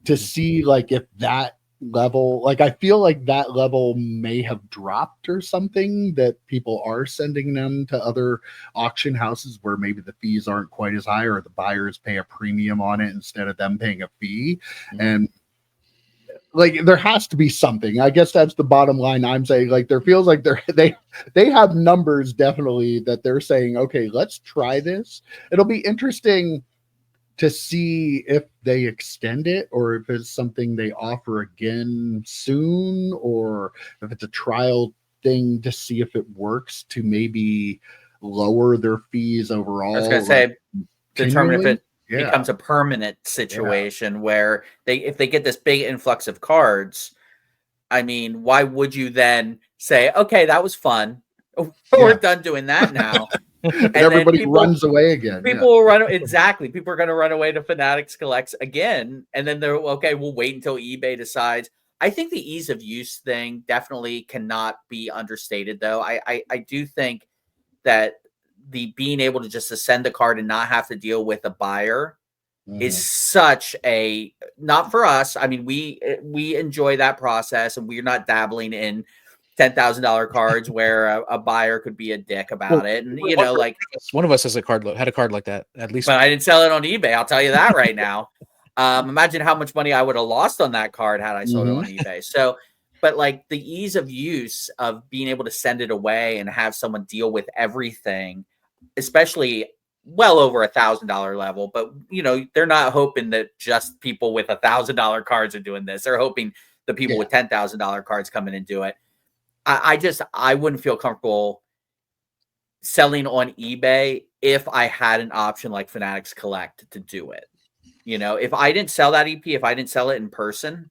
to see like if that level, like I feel like that level may have dropped or something, that people are sending them to other auction houses where maybe the fees aren't quite as high, or the buyers pay a premium on it instead of them paying a fee. And like there has to be something. I guess that's the bottom line I'm saying. Like there feels like they have numbers definitely that they're saying, okay, let's try this. It'll be interesting to see if they extend it, or if it's something they offer again soon, or if it's a trial thing to see if it works to maybe lower their fees overall. I was going to say, determine if it becomes a permanent situation where if they get this big influx of cards, I mean, why would you then say, okay, that was fun, we're done doing that now? And everybody runs away again. People will run. Exactly. People are going to run away to Fanatics Collects again. And then they're okay, we'll wait until eBay decides. I think the ease of use thing definitely cannot be understated, though. I do think that the being able to just send the card and not have to deal with a buyer is such a, not for us. I mean, we enjoy that process, and we're not dabbling in $10,000 cards where a buyer could be a dick about it. And, like one of us has had a card like that, at least. But I didn't sell it on eBay. I'll tell you that right now. Imagine how much money I would have lost on that card had I sold it on eBay. So, but like the ease of use of being able to send it away and have someone deal with everything, especially well over $1,000 level, but they're not hoping that just people with $1,000 cards are doing this. They're hoping the people with $10,000 cards come in and do it. I wouldn't feel comfortable selling on eBay if I had an option like Fanatics Collect to do it. If I didn't sell that EP, if I didn't sell it in person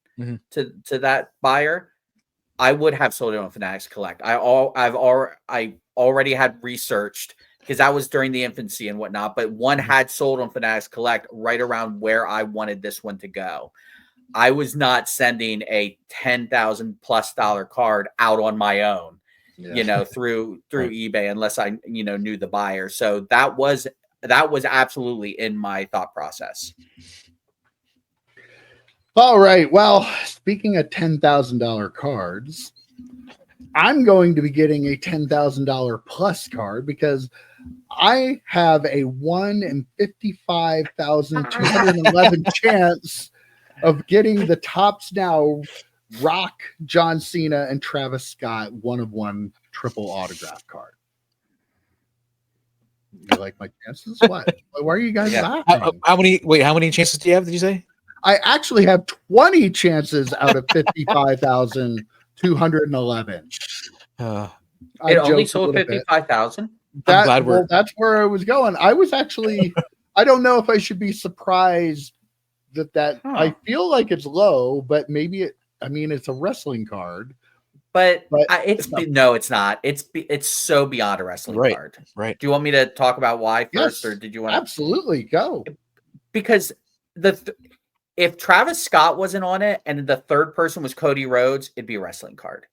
to that buyer, I would have sold it on Fanatics Collect. I already had researched, because that was during the infancy and whatnot, but one had sold on Fanatics Collect right around where I wanted this one to go. I was not sending a $10,000+ card out on my own, through eBay, unless I, knew the buyer. So that was absolutely in my thought process. All right. Well, speaking of $10,000 cards, I'm going to be getting a $10,000 plus card, because I have a 1 in 55,211 chance of getting the Topps Now Rock, John Cena, and Travis Scott 1/1 triple autograph card. You like my chances? What? Why are you guys laughing? How many chances do you have? Did you say? I actually have 20 chances out of 55,211. It only sold 55,000. That's where I was going. I was actually, I don't know if I should be surprised that I feel like it's low, but maybe it's a wrestling card. But it's not. It's so beyond a wrestling card. Right. Do you want me to talk about why first, or did you want? Absolutely, go. Because if Travis Scott wasn't on it and the third person was Cody Rhodes, it'd be a wrestling card,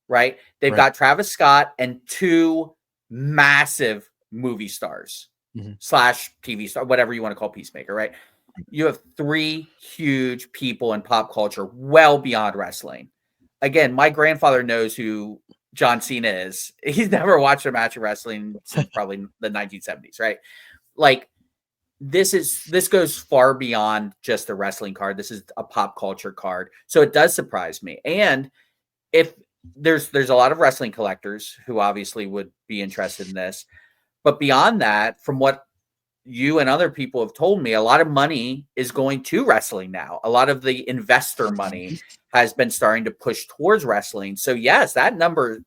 right? They've got Travis Scott and 2 massive movie stars / TV star, whatever you want to call Peacemaker, right? You have 3 huge people in pop culture well beyond wrestling. Again, my grandfather knows who John Cena is. He's never watched a match of wrestling since probably the 1970s, right? Like, this goes far beyond just a wrestling card. This is a pop culture card. So it does surprise me. And if there's a lot of wrestling collectors who obviously would be interested in this, but beyond that, from what you and other people have told me, a lot of money is going to wrestling now. A lot of the investor money has been starting to push towards wrestling. So yes, that number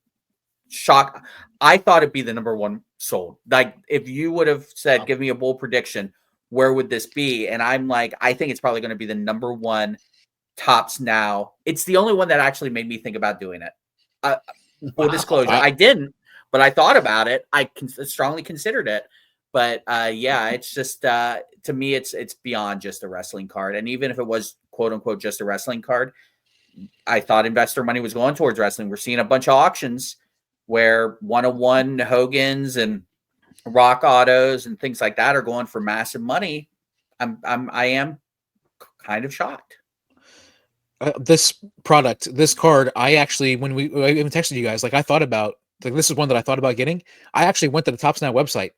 shock. I thought it'd be the number 1 sold. Like, if you would have said, give me a bold prediction, where would this be? And I'm like, I think it's probably going to be the number 1 Topps Now. It's the only one that actually made me think about doing it. Full disclosure, I didn't, but I thought about it. I strongly considered it. But yeah, it's just to me, it's beyond just a wrestling card. And even if it was quote unquote just a wrestling card, I thought investor money was going towards wrestling. We're seeing a bunch of auctions where 101 Hogan's and Rock Autos and things like that are going for massive money. I am kind of shocked. This card, I actually, I even texted you guys, like, I thought about, like, this is one that I thought about getting. I actually went to the Topps Now website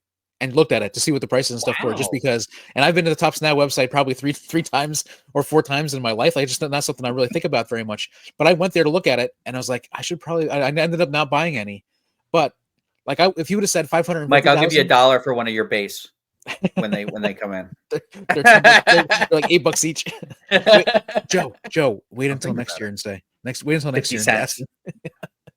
and looked at it to see what the prices and stuff were, just because. And I've been to the Topps Now website probably three times or 4 times in my life. Like, just not something I really think about very much. But I went there to look at it, and I was like, I ended up not buying any. But like, if you would have said 500, Mike, I'll give you $1 for one of your base when they come in. they're like $8 each. Wait, Joe, wait until next year and say wait until next year.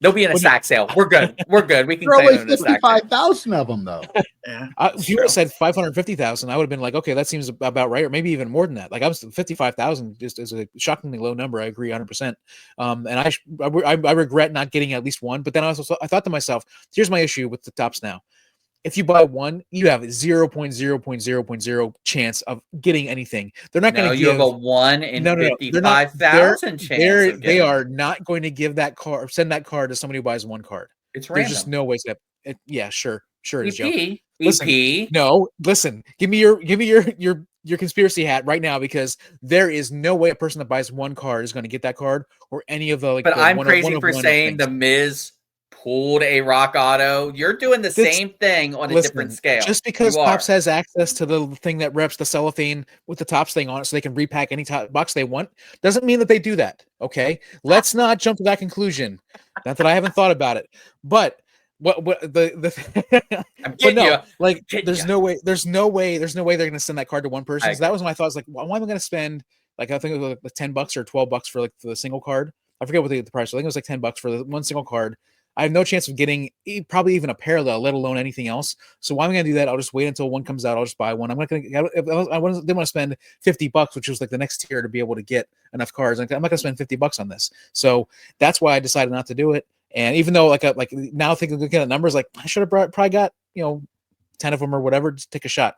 They'll be in a stack sale. We're good. We can there are claim only 55,000 of them, though. Yeah, if you would have said 550,000, I would have been like, okay, that seems about right, or maybe even more than that. Like, I was 55,000 just is a shockingly low number. I agree 100%. And I regret not getting at least one. But then I thought to myself, here's my issue with the Topps Now. If you buy one, you have 0.0.0.0 chance of getting anything. They're not going to give. You have a 1 in 55,000 chance. They are not going to give that card, send that card to somebody who buys one card. It's random. There's just no way. Yeah, sure it is, Joe. Listen. Give me your conspiracy hat right now, because there is no way a person that buys one card is going to get that card or any of the like. But I'm crazy for saying the Miz pulled a Rock Auto. You're doing the same thing on a different scale. Just because Topps has access to the thing that reps the cellophane with the Topps thing on it, so they can repack any top box they want, doesn't mean that they do that. Okay, let's not jump to that conclusion. Not that I haven't thought about it, but what the but no, like, there's no way they're going to send that card to one person. So that was my thoughts. Like, why am I going to spend, like, I think it was like $10 or $12 for the single card. I forget what the price. I think it was like $10 for the one single card. I have no chance of getting probably even a parallel, let alone anything else. So why am I going to do that? I'll just wait until one comes out. I'll just buy one. I'm not going to. I didn't want to spend $50, which was like the next tier to be able to get enough cards. I'm not going to spend $50 on this. So that's why I decided not to do it. And even though like now thinking looking at numbers, like, I should have probably got 10 of them or whatever. Just take a shot.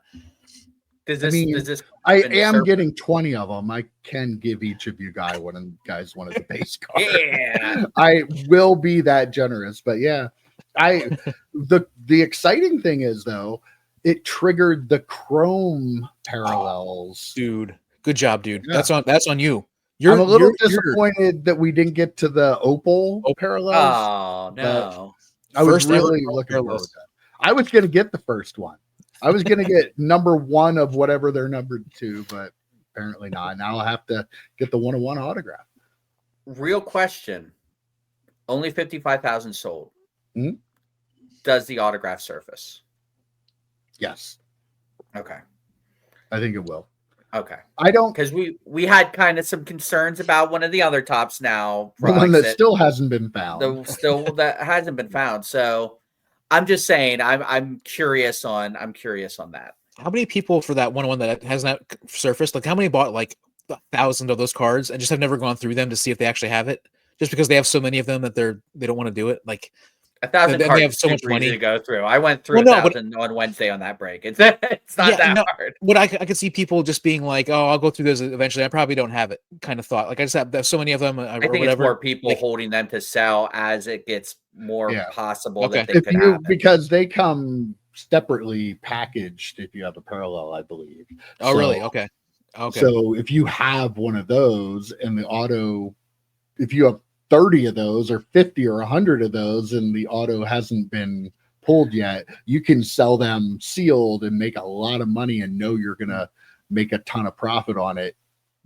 I am getting 20 of them. I can give each of you guys one of the base cards. Yeah, I will be that generous. But yeah, the exciting thing is, though, it triggered the Chrome parallels. Dude, good job, dude. Yeah. That's on you. I'm a little disappointed that we didn't get to the Opal parallels. Oh no! I was really looking forward to that. I was going to get the first one. I was going to get number 1 of whatever they're numbered to, but apparently not. Now I'll have to get the 101 autograph. Real question. Only 55,000 sold. Mm-hmm. Does the autograph surface? Yes. Okay. I think it will. Okay. I don't, because we had kind of some concerns about one of the other Topps Now. The one that still hasn't been found. That hasn't been found. So I'm just saying, I'm curious on that. How many people for that one that has not surfaced? Like, how many bought like 1,000 of those cards and just have never gone through them to see if they actually have it, just because they have so many of them that they don't want to do it? Like, 1,000 They cards have is so much super easy money to go through. I went through 1,000 on Wednesday on that break. It's not that hard. But I could see people just being like, "Oh, I'll go through those eventually. I probably don't have it." Kind of thought. Like I just have so many of them. I think it's more people holding them to sell as it gets more possible that they could happen. Because they come separately packaged if you have a parallel, I believe. Oh, really? Okay. So if you have one of those and the auto, if you have 30 of those or 50 or 100 of those and the auto hasn't been pulled yet, you can sell them sealed and make a lot of money and know you're going to make a ton of profit on it,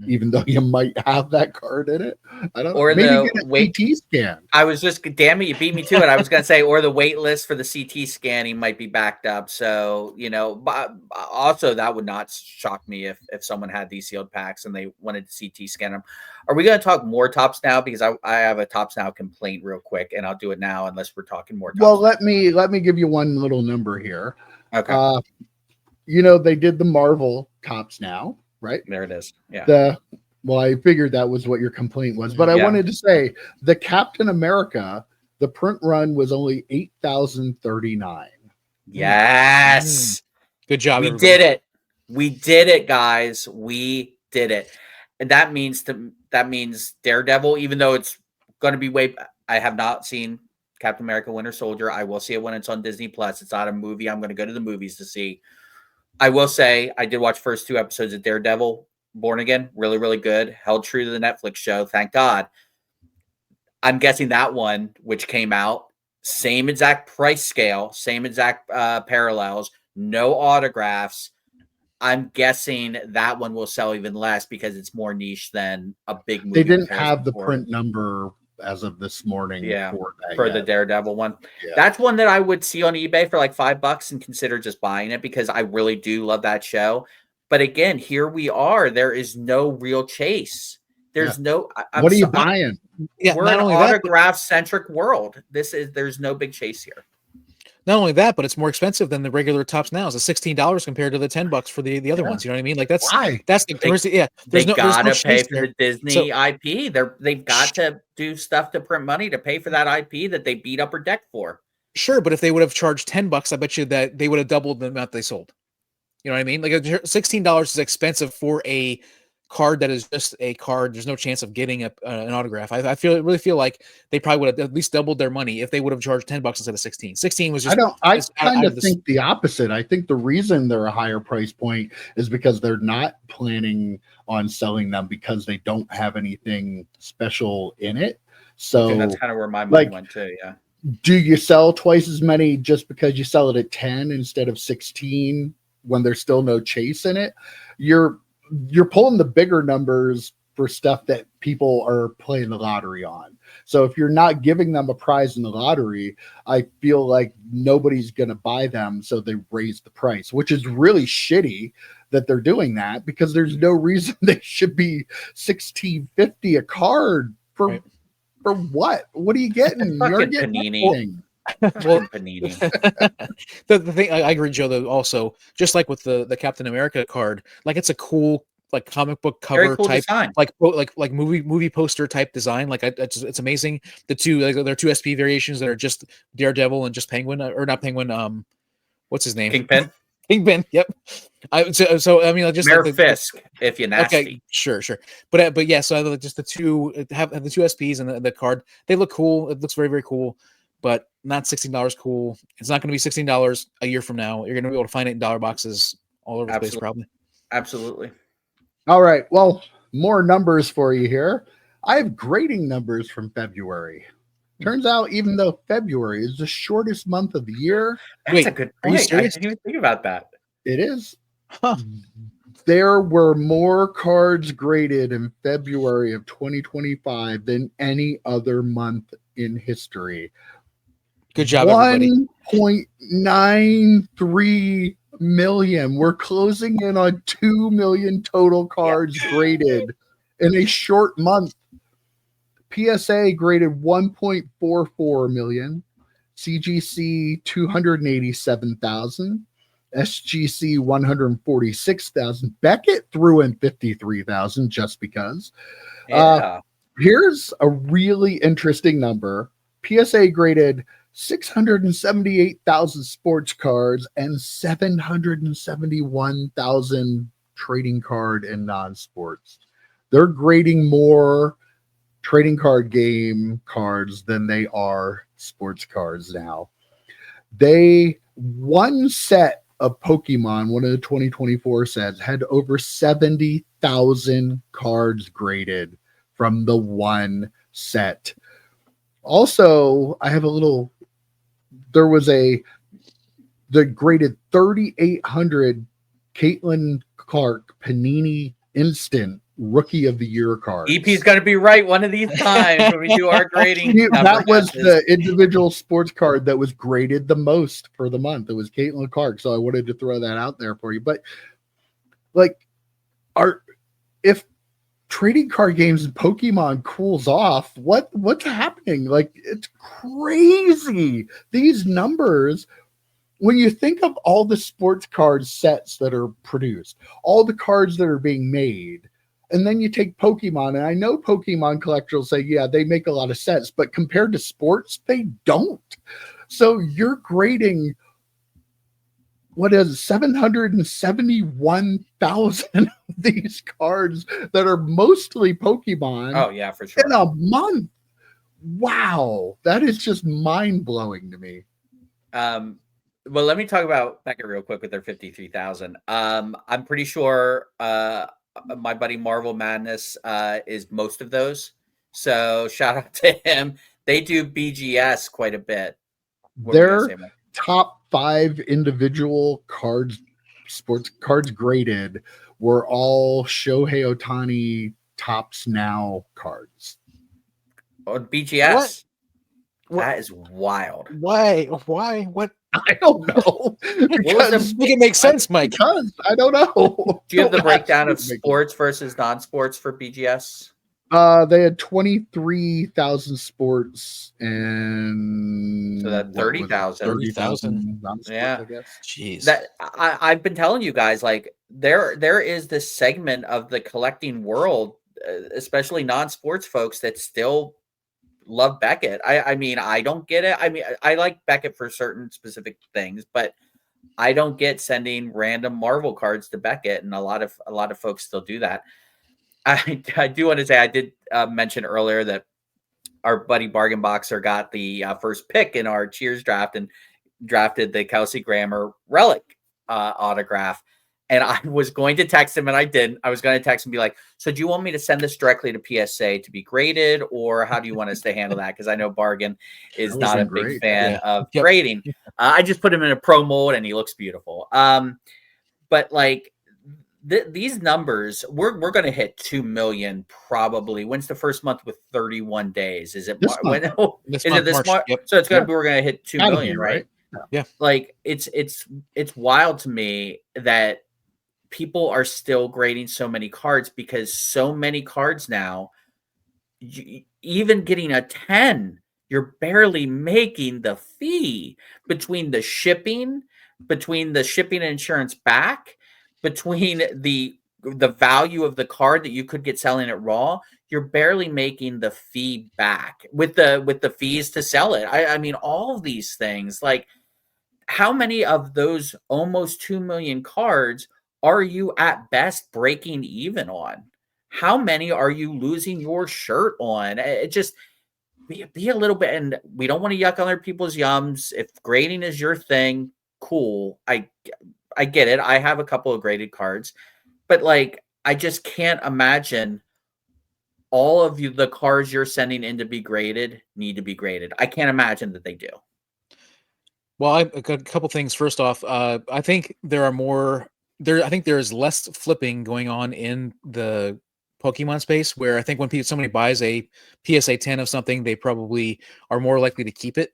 even though you might have that card in it. I don't know. Or maybe get a CT scan. I was just, damn it, you beat me to it. I was going to say, or the wait list for the CT scanning might be backed up. So, but also that would not shock me if someone had these sealed packs and they wanted to CT scan them. Are we going to talk more Tops now? Because I have a Tops Now complaint real quick, and I'll do it now unless we're talking more Tops. Well, let me give you one little number here. Okay. They did the Marvel Tops Now, right? There it is. Yeah. Well, I figured that was what your complaint was, but I wanted to say the Captain America, the print run was only 8,039. Yes. Good job. We did it. We did it, guys. We did it. And that means Daredevil, even though it's going to be I have not seen Captain America Winter Soldier. I will see it when it's on Disney Plus. It's not a movie I'm going to go to the movies to see. I will say I did watch first 2 episodes of Daredevil Born Again. Really, really good. Held true to the Netflix show. Thank God. I'm guessing that one, which came out, same exact price scale, same exact parallels, no autographs. I'm guessing that one will sell even less because it's more niche than a big movie. They didn't have the print number as of this morning for the Daredevil one. Yeah. That's one that I would see on eBay for like $5 and consider just buying it because I really do love that show. But again, here we are. There is no real chase. There's no. What are you buying? We're an autograph-centric world. There's no big chase here. Not only that, but it's more expensive than the regular Tops Now. It's $16 compared to the $10 for the other ones. You know what I mean? Like that's the They gotta pay for the Disney IP. They've got to do stuff to print money to pay for that IP that they beat up or decked for. Sure, but if they would have charged $10, I bet you that they would have doubled the amount they sold. You know what I mean? Like $16 is expensive for a card that is just a card. There's no chance of getting an autograph. I really feel like they probably would have at least doubled their money if they would have charged $10 instead of 16. 16 was just. I kind of think the opposite. I think the reason they're a higher price point is because they're not planning on selling them because they don't have anything special in it. So that's kind of where my mind went too. Yeah. Do you sell twice as many just because you sell it at 10 instead of 16 when there's still no chase in it? You're pulling the bigger numbers for stuff that people are playing the lottery on. So if you're not giving them a prize in the lottery, I feel like nobody's going to buy them. So they raise the price, which is really shitty that they're doing that because there's no reason they should be $16.50 a card for what? What are you getting? You're getting Panini. Well, Panini. the thing I agree, Joe. Though also, just like with the Captain America card, like it's a cool like comic book cover type, design. like movie poster type design. Like it's amazing. The two there are 2 SP variations that are just Daredevil and just Penguin or not Penguin. What's his name? Kingpin. Kingpin. Yep. So I mean, just Mayor Fisk, if you're nasty. Okay, sure. But yeah. So just the two have the 2 SPs and the card. They look cool. It looks very, very cool. But not $16 cool. It's not going to be $16 a year from now. You're going to be able to find it in dollar boxes all over the place, probably. Absolutely. All right. Well, more numbers for you here. I have grading numbers from February. Turns out, even though February is the shortest month of the year. That's a good point. I didn't even think about that. It is. Huh. There were more cards graded in February of 2025 than any other month in history. Good job, everybody. 1.93 million. We're closing in on 2 million total cards graded in a short month. PSA graded 1.44 million. CGC 287,000. SGC 146,000. Beckett threw in 53,000 just because. Here's a really interesting number. PSA graded 678,000 sports cards, and 771,000 trading card and non-sports. They're grading more trading card game cards than they are sports cards now. One set of Pokemon, one of the 2024 sets, had over 70,000 cards graded from the one set. Also, I have the graded 3,800 Caitlin Clark Panini Instant Rookie of the Year cards. EP's got to be right one of these times when we do our grading. That was the individual sports card that was graded the most for the month. It was Caitlin Clark, so I wanted to throw that out there for you. But if trading card games and Pokemon cools off, what's happening? It's crazy. These numbers. When you think of all the sports card sets that are produced, all the cards that are being made, and then you take Pokemon, and I know Pokemon collectors will say, yeah, they make a lot of sense, but compared to sports, they don't. So you're grading, 771,000 of these cards that are mostly Pokemon. Oh, yeah, for sure. In a month. Wow. That is just mind-blowing to me. Well, let me talk about Beckett real quick with their 53,000. I'm pretty sure my buddy Marvel Madness is most of those. So shout out to him. They do BGS quite a bit. Their top 5 individual sports cards graded were all Shohei Ohtani Topps Now cards. On BGS? What? That is wild. Why? What? I don't know. Because make it make sense, Mike. Because I don't know. Do you have the breakdown of sports versus non-sports for BGS? They had 23,000 sports and so that 30,000. 30,000. Yeah. I guess. Jeez. That I've been telling you guys, there is this segment of the collecting world, especially non-sports folks, that still love Beckett. I mean, I don't get it. I mean, I like Beckett for certain specific things, but I don't get sending random Marvel cards to Beckett, and a lot of folks still do that. I do want to say I did mention earlier that our buddy Bargain Boxer got the first pick in our Cheers draft and drafted the Kelsey Grammer relic autograph. And I was going to text him, and I didn't. I was going to text him and be like, so do you want me to send this directly to PSA to be graded, or how do you want us to handle that? Because I know Bargain is not a big fan of grading. I just put him in a pro mold, and he looks beautiful. But these numbers, we're going to hit 2 million probably. When's the first month with 31 days? Is it this month? Is it this month? Yep. So it's going to be, we're going to hit 2 million, right? Yeah. It's wild to me that people are still grading so many cards, because so many cards now, even getting a 10, you're barely making the fee between the shipping and insurance back, between the value of the card that you could get selling it raw. You're barely making the fee back with the fees to sell it. I mean, all of these things, how many of those almost 2 million cards are you at best breaking even on? How many are you losing your shirt on? It just be a little bit, and we don't want to yuck other people's yums. If grading is your thing, cool. I get it. I have a couple of graded cards, but I just can't imagine all of the cards you're sending in to be graded need to be graded. I can't imagine that they do. Well, I got a couple things. First off, I think I think there's less flipping going on in the Pokemon space, where I think when somebody buys a PSA 10 of something, they probably are more likely to keep it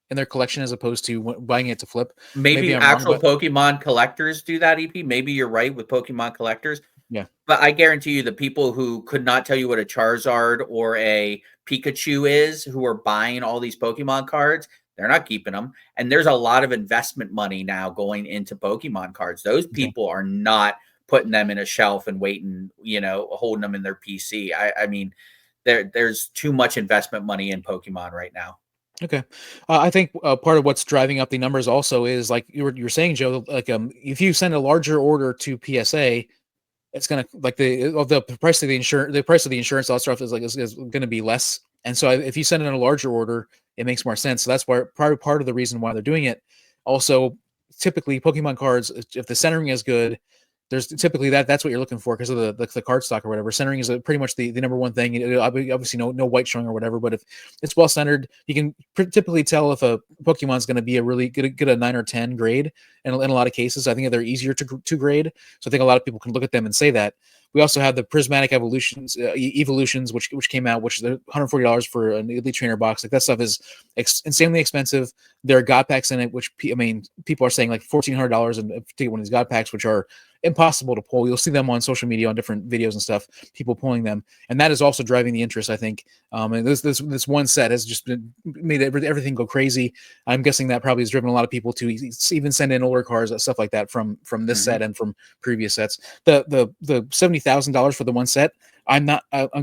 in their collection as opposed to buying it to flip. Maybe actual Pokemon collectors do that, EP. Maybe you're right with Pokemon collectors. Yeah. But I guarantee you the people who could not tell you what a Charizard or a Pikachu is, who are buying all these Pokemon cards, they're not keeping them. And there's a lot of investment money now going into Pokemon cards. Those people are not putting them in a shelf and waiting, holding them in their PC. I mean, there's too much investment money in Pokemon right now. Okay. I think part of what's driving up the numbers also is like you were saying, Joe, like if you send a larger order to PSA, it's gonna like the price of the insurance, all that stuff is gonna be less. And so if you send in a larger order, it makes more sense. So that's why part of the reason why they're doing it. Also, typically Pokemon cards, if the centering is good, there's typically that's what you're looking for because of the card stock or whatever. Centering is pretty much the number one thing. Obviously, no white showing or whatever, but if it's well centered, you can typically tell if a Pokemon's going to be a really good a 9 or 10 grade. And in a lot of cases, I think they're easier to grade. So I think a lot of people can look at them and say that. We also have the prismatic evolutions, which came out, which they're $140 for an Elite Trainer box. Like that stuff is insanely expensive. There are God packs in it, which people are saying like $1,400 to get one of these God packs, which are impossible to pull. You'll see them on social media on different videos and stuff, people pulling them, and that is also driving the interest, I think. And this one set has just made everything go crazy. I'm guessing that probably has driven a lot of people to even send in older cards, stuff like that from this set and from previous sets. The $70,000 for the one set, I'm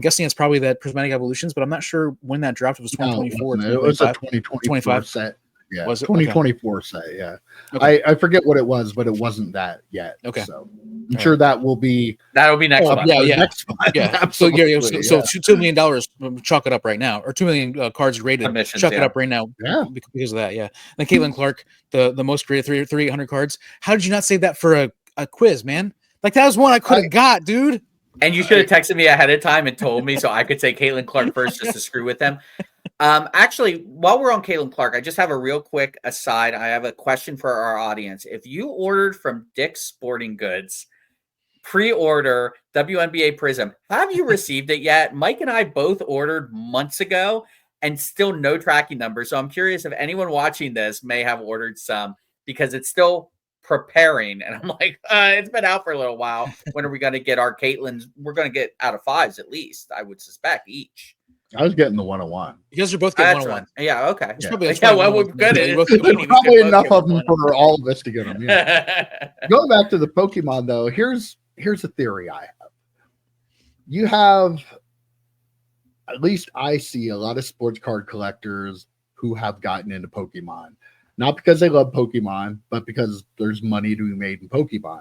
guessing it's probably that Prismatic Evolutions, but I'm not sure when that dropped. It was 2024. No, it was a 2024 set. Yeah, was it? 2024 set. Yeah, okay. I forget what it was, but it wasn't that yet. Okay, so I'm sure that'll be next month. Yeah, next month. Yeah. Absolutely. So $2 million, chalk it up right now, or 2 million cards graded, chalk it up right now. Yeah, because of that. Yeah. And Caitlin Clark, the most graded 3,800 cards. How did you not save that for a quiz, man? Like that was one I could have got, dude. And you should have texted me ahead of time and told me so I could say Caitlin Clark first just to screw with them. Actually, while we're on Caitlin Clark, I just have a real quick aside. I have a question for our audience. If you ordered from Dick's Sporting Goods, pre-order WNBA Prism, have you received it yet? Mike and I both ordered months ago and still no tracking number. So I'm curious if anyone watching this may have ordered some because it's still preparing. And I'm like, it's been out for a little while. When are we going to get our Caitlins? We're going to get out of 5s at least, I would suspect, each. I was getting the 101. You guys are both getting 101. Yeah, okay. Well, we're good. There's probably enough of them for all of us to get them. Yeah. Going back to the Pokemon, though, here's a theory I have. You have, at least I see a lot of sports card collectors who have gotten into Pokemon. Not because they love Pokemon, but because there's money to be made in Pokemon.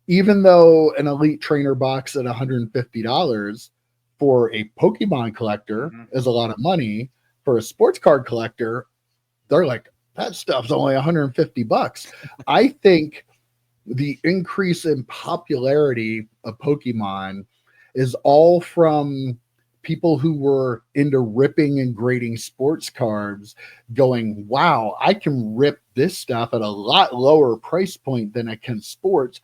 Even though an Elite Trainer box at $150 for a Pokemon collector is a lot of money, for a sports card collector, they're like, that stuff's only $150. I think the increase in popularity of Pokemon is all from people who were into ripping and grading sports cards going, wow, I can rip this stuff at a lot lower price point than I can sports,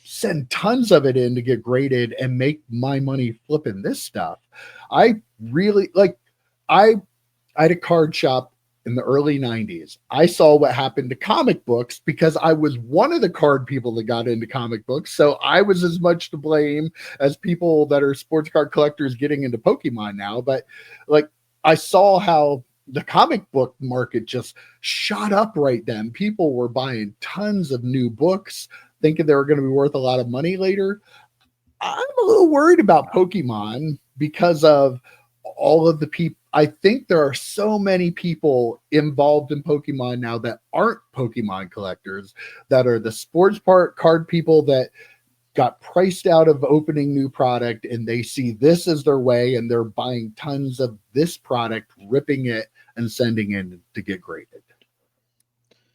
send tons of it in to get graded and make my money flipping this stuff. I really I had a card shop in the early 90s. I saw what happened to comic books because I was one of the card people that got into comic books. So I was as much to blame as people that are sports card collectors getting into Pokemon now. But like, I saw how the comic book market just shot up right then. People were buying tons of new books, thinking they were going to be worth a lot of money later. I'm a little worried about Pokemon because of all of the people. I think there are so many people involved in Pokemon now that aren't Pokemon collectors, that are the sports card people that got priced out of opening new product and they see this as their way and they're buying tons of this product, ripping it and sending in to get graded.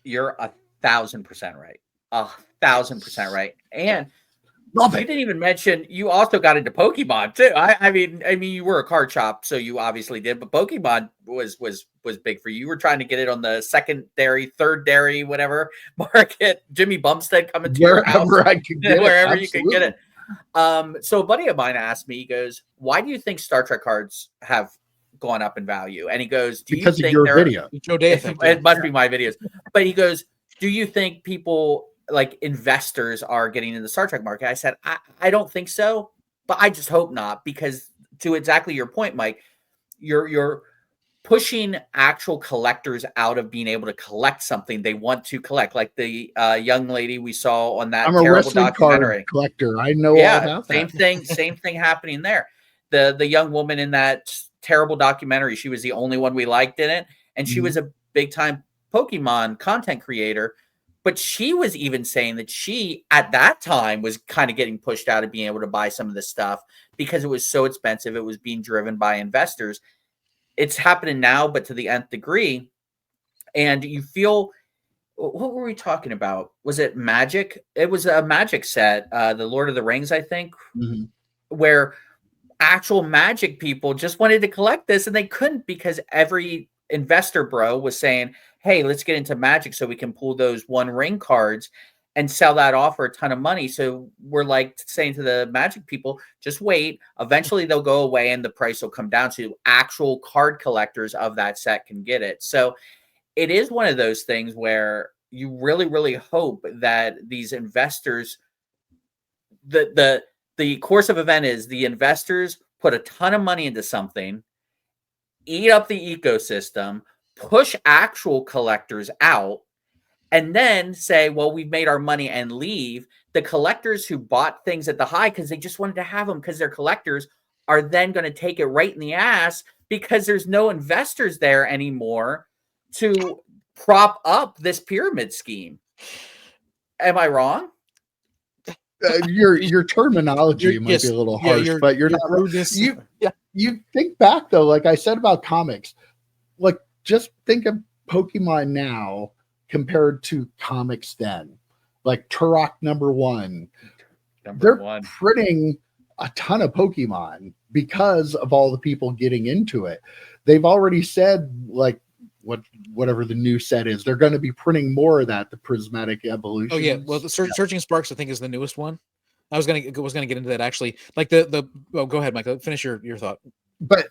You're 1,000% right. 1,000% right. And you didn't even mention you also got into Pokemon too. I mean, you were a card shop, so you obviously did. But Pokemon was big for you. You were trying to get it on the secondary, third-dairy, whatever market. Jimmy Bumstead coming to your house, I could get wherever it. You could get it. So a buddy of mine asked me, he goes, "Why do you think Star Trek cards have gone up in value?" And he goes, "Do because you think of your video? It must be my videos." But he goes, "Do you think people?" like investors are getting in the Star Trek market? I said, I don't think so, but I just hope not, because to exactly your point, Mike, you're pushing actual collectors out of being able to collect something they want to collect. Like the young lady we saw on that terrible documentary. Collector. I know all about that. Same thing happening there. The young woman in that terrible documentary. She was the only one we liked in it. And she was a big time Pokemon content creator. But she was even saying that she, at that time, was kind of getting pushed out of being able to buy some of this stuff because it was so expensive. It was being driven by investors. It's happening now, but to the nth degree. And you feel, what were we talking about? Was it Magic? It was a Magic set, the Lord of the Rings, I think, where actual Magic people just wanted to collect this and they couldn't because every investor bro was saying, hey, let's get into Magic so we can pull those One Ring cards and sell that off for a ton of money. So we're like saying to the Magic people, just wait. Eventually they'll go away and the price will come down so actual card collectors of that set can get it. So it is one of those things where you really, really hope that these investors, the course of event is the investors put a ton of money into something, eat up the ecosystem, push actual collectors out, and then say, well, we've made our money and leave. The collectors who bought things at the high because they just wanted to have them because they're collectors are then going to take it right in the ass because there's no investors there anymore to prop up this pyramid scheme. Am I wrong? Your terminology might be a little harsh, but you're not rudeness. You think back though, like I said about comics, like just think of Pokemon now compared to comics then. Like Turok #1. They're printing a ton of Pokemon because of all the people getting into it. They've already said, like, whatever the new set is, they're going to be printing more of that, the Prismatic Evolution. Oh yeah, well, the Searching Sparks I think is the newest one. I was gonna get into that actually. Like the oh, go ahead, Michael. Finish your thought. But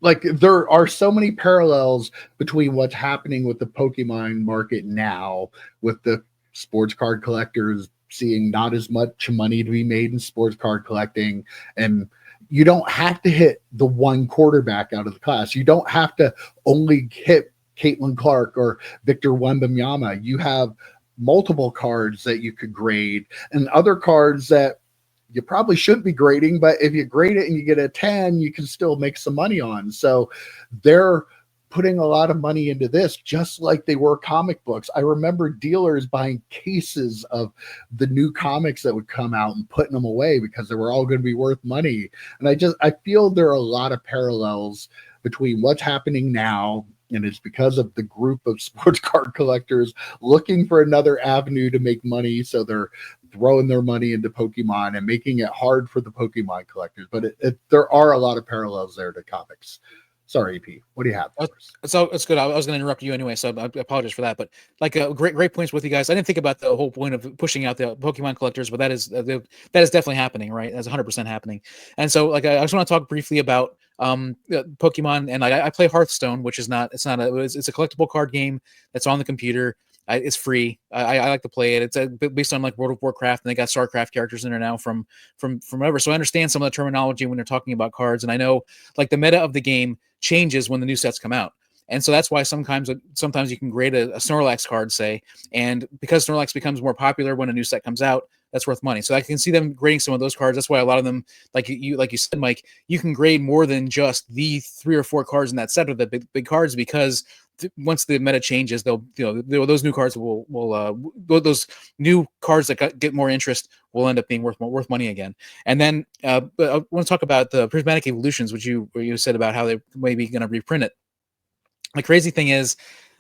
like there are so many parallels between what's happening with the Pokemon market now, with the sports card collectors seeing not as much money to be made in sports card collecting, and you don't have to hit the one quarterback out of the class. You don't have to only hit Caitlin Clark or Victor Wembanyama. You have multiple cards that you could grade and other cards that you probably shouldn't be grading, but if you grade it and you get a 10, you can still make some money on. So they're putting a lot of money into this, just like they were comic books. I remember dealers buying cases of the new comics that would come out and putting them away because they were all going to be worth money. And I feel there are a lot of parallels between what's happening now, and it's because of the group of sports card collectors looking for another avenue to make money. So they're throwing their money into Pokemon and making it hard for the Pokemon collectors. But there are a lot of parallels there to comics. Sorry, EP. What do you have? It's good. I was going to interrupt you anyway, so I apologize for that. But like great points with you guys. I didn't think about the whole point of pushing out the Pokemon collectors, but that is definitely happening, right? That's 100% happening. And so, like, I just want to talk briefly about Pokemon. And like, I play Hearthstone, which is it's a collectible card game that's on the computer. It's free. I like to play it. It's based on like World of Warcraft, and they got StarCraft characters in there now from ever. So I understand some of the terminology when they're talking about cards, and I know like the meta of the game changes when the new sets come out. And so that's why sometimes you can grade a Snorlax card, say, and because Snorlax becomes more popular when a new set comes out, that's worth money. So I can see them grading some of those cards. That's why a lot of them, like you said, Mike, you can grade more than just the 3 or 4 cards in that set of the big cards, because once the meta changes, those new cards those new cards that get more interest will end up being worth money again. And then but I want to talk about the Prismatic Evolutions, which you said about how they may be going to reprint it. The crazy thing is,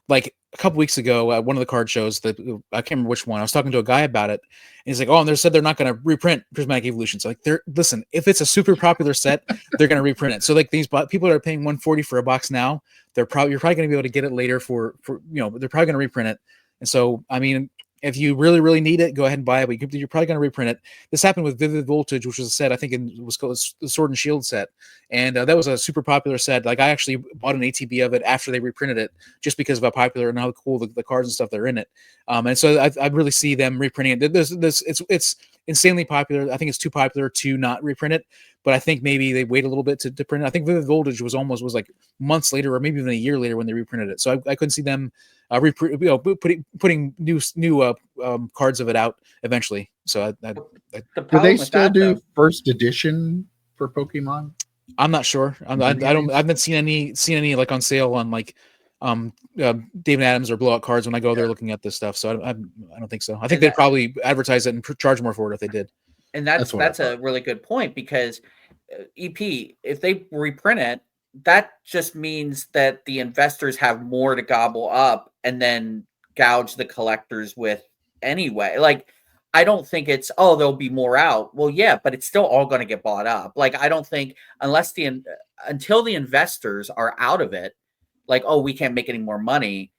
like a couple weeks ago, one of the card shows that I can't remember which one, I was talking to a guy about it, and he's like, "Oh, and they said they're not going to reprint Prismatic Evolutions." Like, listen, if it's a super popular set, they're going to reprint it. So, like, these people that are paying $140 for a box now, you're probably going to be able to get it later for they're probably going to reprint it. And so, I mean, if you really, really need it, go ahead and buy it, but you're probably going to reprint it. This happened with Vivid Voltage, which was a set, I think it was called the Sword and Shield set. And that was a super popular set. Like, I actually bought an ATB of it after they reprinted it, just because of how popular and how cool the cards and stuff that are in it. And so I really see them reprinting it. It's insanely popular. I think it's too popular to not reprint it, but I think maybe they wait a little bit to print it. I think Vivid Voltage was like months later, or maybe even a year later when they reprinted it. So I couldn't see them putting new cards of it out eventually. So do they still do first edition for Pokemon? I'm not sure. I haven't seen any like on sale on like David Adams or blowout cards when I go there looking at this stuff. So I don't think so. I think they'd probably advertise it and charge more for it if they did. And that's a really good point, because EP, if they reprint it, that just means that the investors have more to gobble up and then gouge the collectors with anyway. Like, I don't think it's, there'll be more out. Well, yeah, but it's still all going to get bought up. Like, I don't think until the investors are out of it, like, we can't make any more money.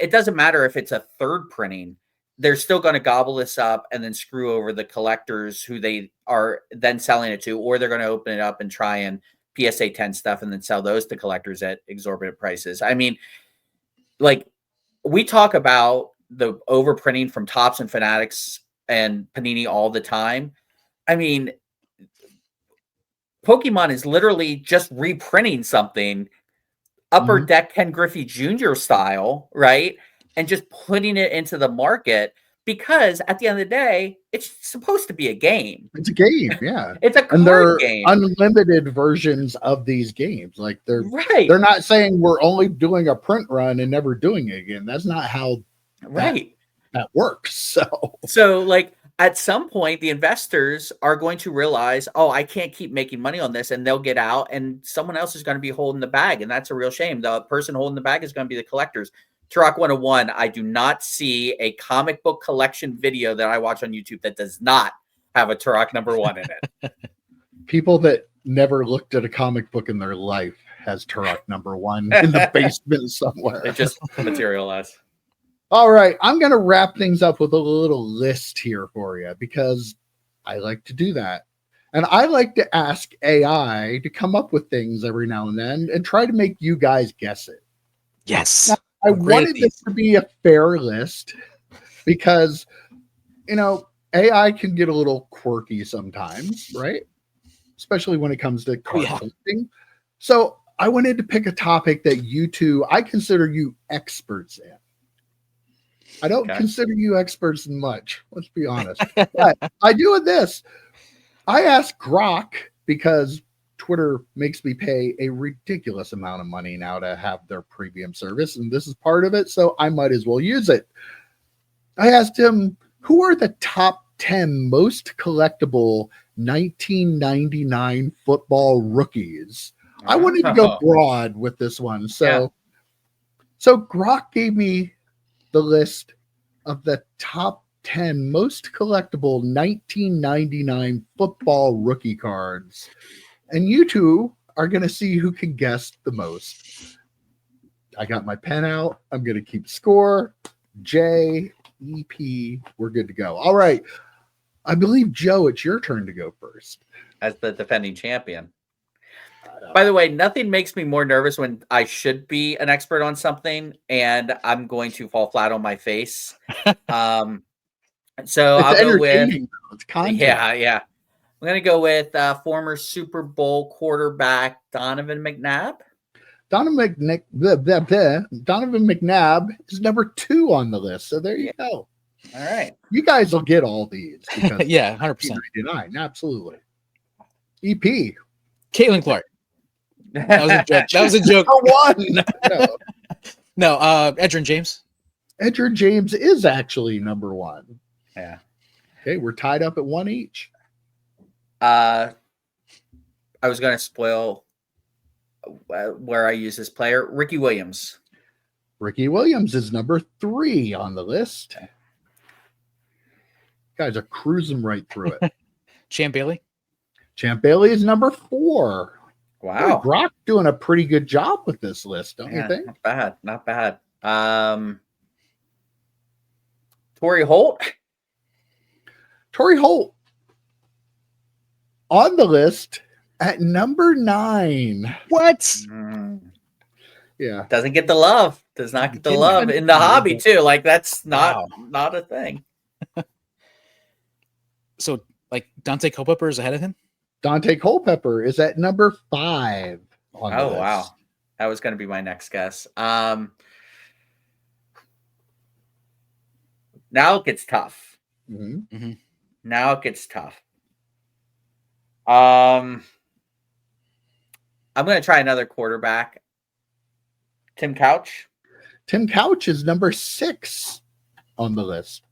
It doesn't matter if it's a third printing. They're still going to gobble this up and then screw over the collectors who they are then selling it to, or they're going to open it up and try and PSA 10 stuff and then sell those to collectors at exorbitant prices. I mean, like, we talk about the overprinting from Topps and Fanatics and Panini all the time. I mean, Pokemon is literally just reprinting something Upper Deck Ken Griffey Jr. style, right? And just putting it into the market, because at the end of the day, it's supposed to be a game. It's a game, yeah. It's a card game. Unlimited versions of these games. Like, they're not saying we're only doing a print run and never doing it again. That's not how that works. So like, at some point, the investors are going to realize, I can't keep making money on this, and they'll get out, and someone else is going to be holding the bag, and that's a real shame. The person holding the bag is going to be the collectors. Turok 101, I do not see a comic book collection video that I watch on YouTube that does not have a Turok #1 in it. People that never looked at a comic book in their life has Turok #1 in the basement somewhere. It just materialized. All right, I'm going to wrap things up with a little list here for you, because I like to do that. And I like to ask AI to come up with things every now and then and try to make you guys guess it. Yes. Now, I wanted this to be a fair list because, AI can get a little quirky sometimes, right? Especially when it comes to card collecting. So I wanted to pick a topic that I consider you experts in. I don't consider you experts in much, let's be honest. But I do with this. I asked Grok, because Twitter makes me pay a ridiculous amount of money now to have their premium service, and this is part of it, so I might as well use it. I asked him, who are the top 10 most collectible 1999 football rookies? I wanted to go broad with this one. So Grok gave me the list of the top 10 most collectible 1999 football rookie cards. And you two are going to see who can guess the most. I got my pen out. I'm going to keep score. J, EP, we're good to go. All right. I believe, Joe, it's your turn to go first. As the defending champion. By the way, nothing makes me more nervous when I should be an expert on something and I'm going to fall flat on my face. So it's I'll go with it's content. Yeah. I'm going to go with former Super Bowl quarterback Donovan McNabb. Donovan McNabb is #2 on the list. So there you go. All right. You guys will get all these. Yeah, 100%. 99, absolutely. EP. Caitlin Clark. That was a joke. That was a joke. No, Edgerrin James. Edgerrin James is actually #1. Yeah. Okay, we're tied up at 1 each. I was going to spoil where I use this player. Ricky Williams. Ricky Williams is #3 on the list. Guys are cruising right through it. Champ Bailey. Champ Bailey is #4. Wow. Boy, Grok doing a pretty good job with this list, don't you think? Not bad. Torrey Holt. Torrey Holt on the list at #9. What? Yeah. Doesn't get the love. Does not get the love in the hobby too. Like, that's not a thing. So, like, Dante Culpepper is ahead of him? Dante Culpepper is at #5 on the list. Wow. That was going to be my next guess. Now it gets tough. Mm-hmm. Now it gets tough. I'm I'm going to try another quarterback. Tim Couch. Tim Couch is number 6 on the list.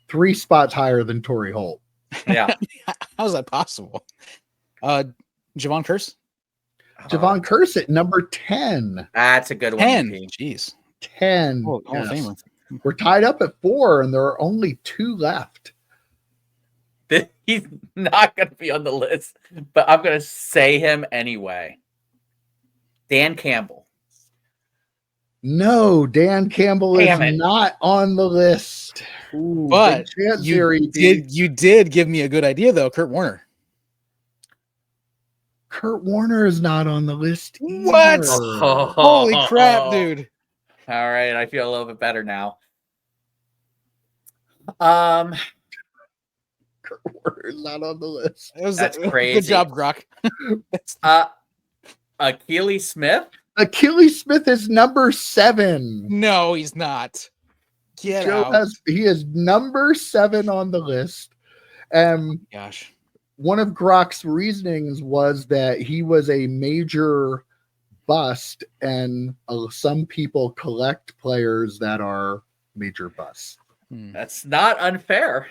3 spots higher than Torrey Holt. Yeah. How is that possible? Javon Curse? Javon Curse at number 10. That's a good one. 10. Jeez. 10. Hall of Famer. We're tied up at 4, and there are only 2 left. He's not going to be on the list, but I'm going to say him anyway. Dan Campbell. No, Dan Campbell is not on the list. Ooh, but you did give me a good idea, though. Kurt Warner. Kurt Warner is not on the list either. What? Oh, holy crap, dude. All right, I feel a little bit better now. Kurt Warner is not on the list. That's crazy. Good job, Grok. Achilles Smith? Achilles Smith is number 7. No, he's not. Get out. He is number 7 on the list. Gosh. One of Grok's reasonings was that he was a major bust, and some people collect players that are major busts. That's not unfair.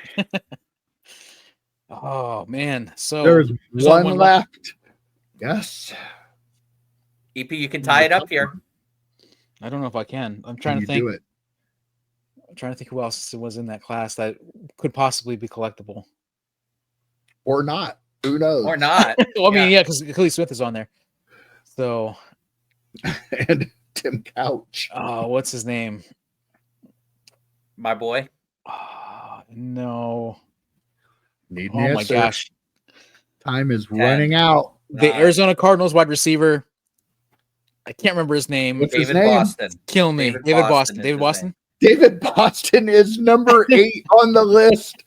Oh, man. So there's one left. Yes. EP, you can tie it up here. I don't know if I can. I'm trying to think. I'm trying to think who else was in that class that could possibly be collectible. Or not. Who knows? Or not. Well, I mean, yeah, because Achilles Smith is on there. So. And Tim Couch. Oh, what's his name? My boy. No. Need oh, my gosh. Time is running out. The Arizona Cardinals wide receiver. I can't remember his name. What's David his name? Boston. Kill me. David Boston. David Boston? David Boston is number 8 on the list.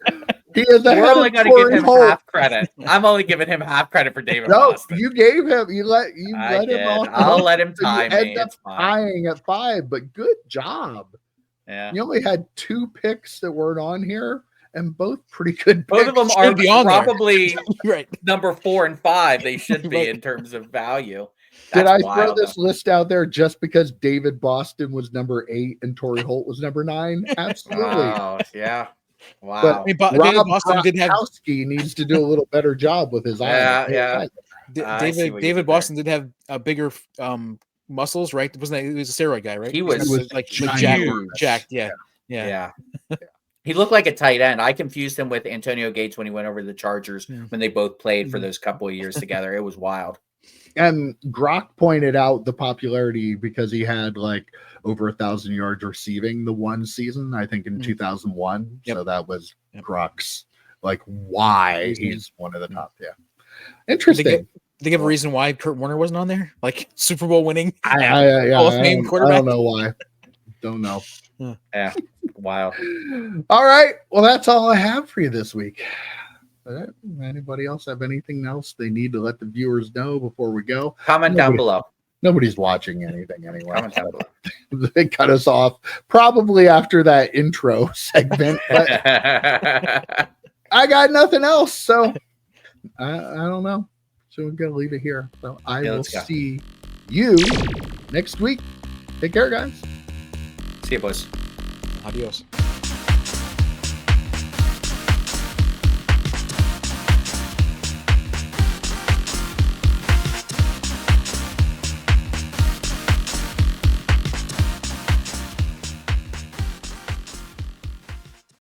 He is We're only going to give him half credit. I'm only giving him half credit for David Boston. You gave him. You let him off. I'll let him tie me. End up tying at 5, but good job. Yeah. You only had 2 picks that weren't on here, and both pretty good picks. Both of them are probably right. number 4 and 5. They should be in terms of value. Did I throw this list out there just because David Boston was number 8 and Torrey Holt was number 9? Absolutely. Oh, yeah. Wow. But I mean, David Boston did have needs to do a little better job with his eyes. Yeah. David Boston did have a bigger muscles, right? Wasn't that he was a steroid guy, right? He was like jacked. Yeah. He looked like a tight end. I confused him with Antonio Gates when he went over to the Chargers when they both played for those couple of years together. It was wild. And Grok pointed out the popularity because he had like over 1,000 yards receiving the one season, I think in 2001. Yep. So that was Grok's like why he's one of the top. Yeah. Interesting. Think of a reason why Kurt Warner wasn't on there? Like Super Bowl winning Hall of Fame quarterback? I don't know why. Don't know. Yeah. Wow. All right. Well, that's all I have for you this week. Anybody else have anything else they need to let the viewers know before we go? Comment down below. Nobody's watching anything anyway. Comment down below. They cut us off probably after that intro segment. But I got nothing else, so I don't know. So we're gonna leave it here. So I will see you next week. Take care, guys. See you, boys. Adios.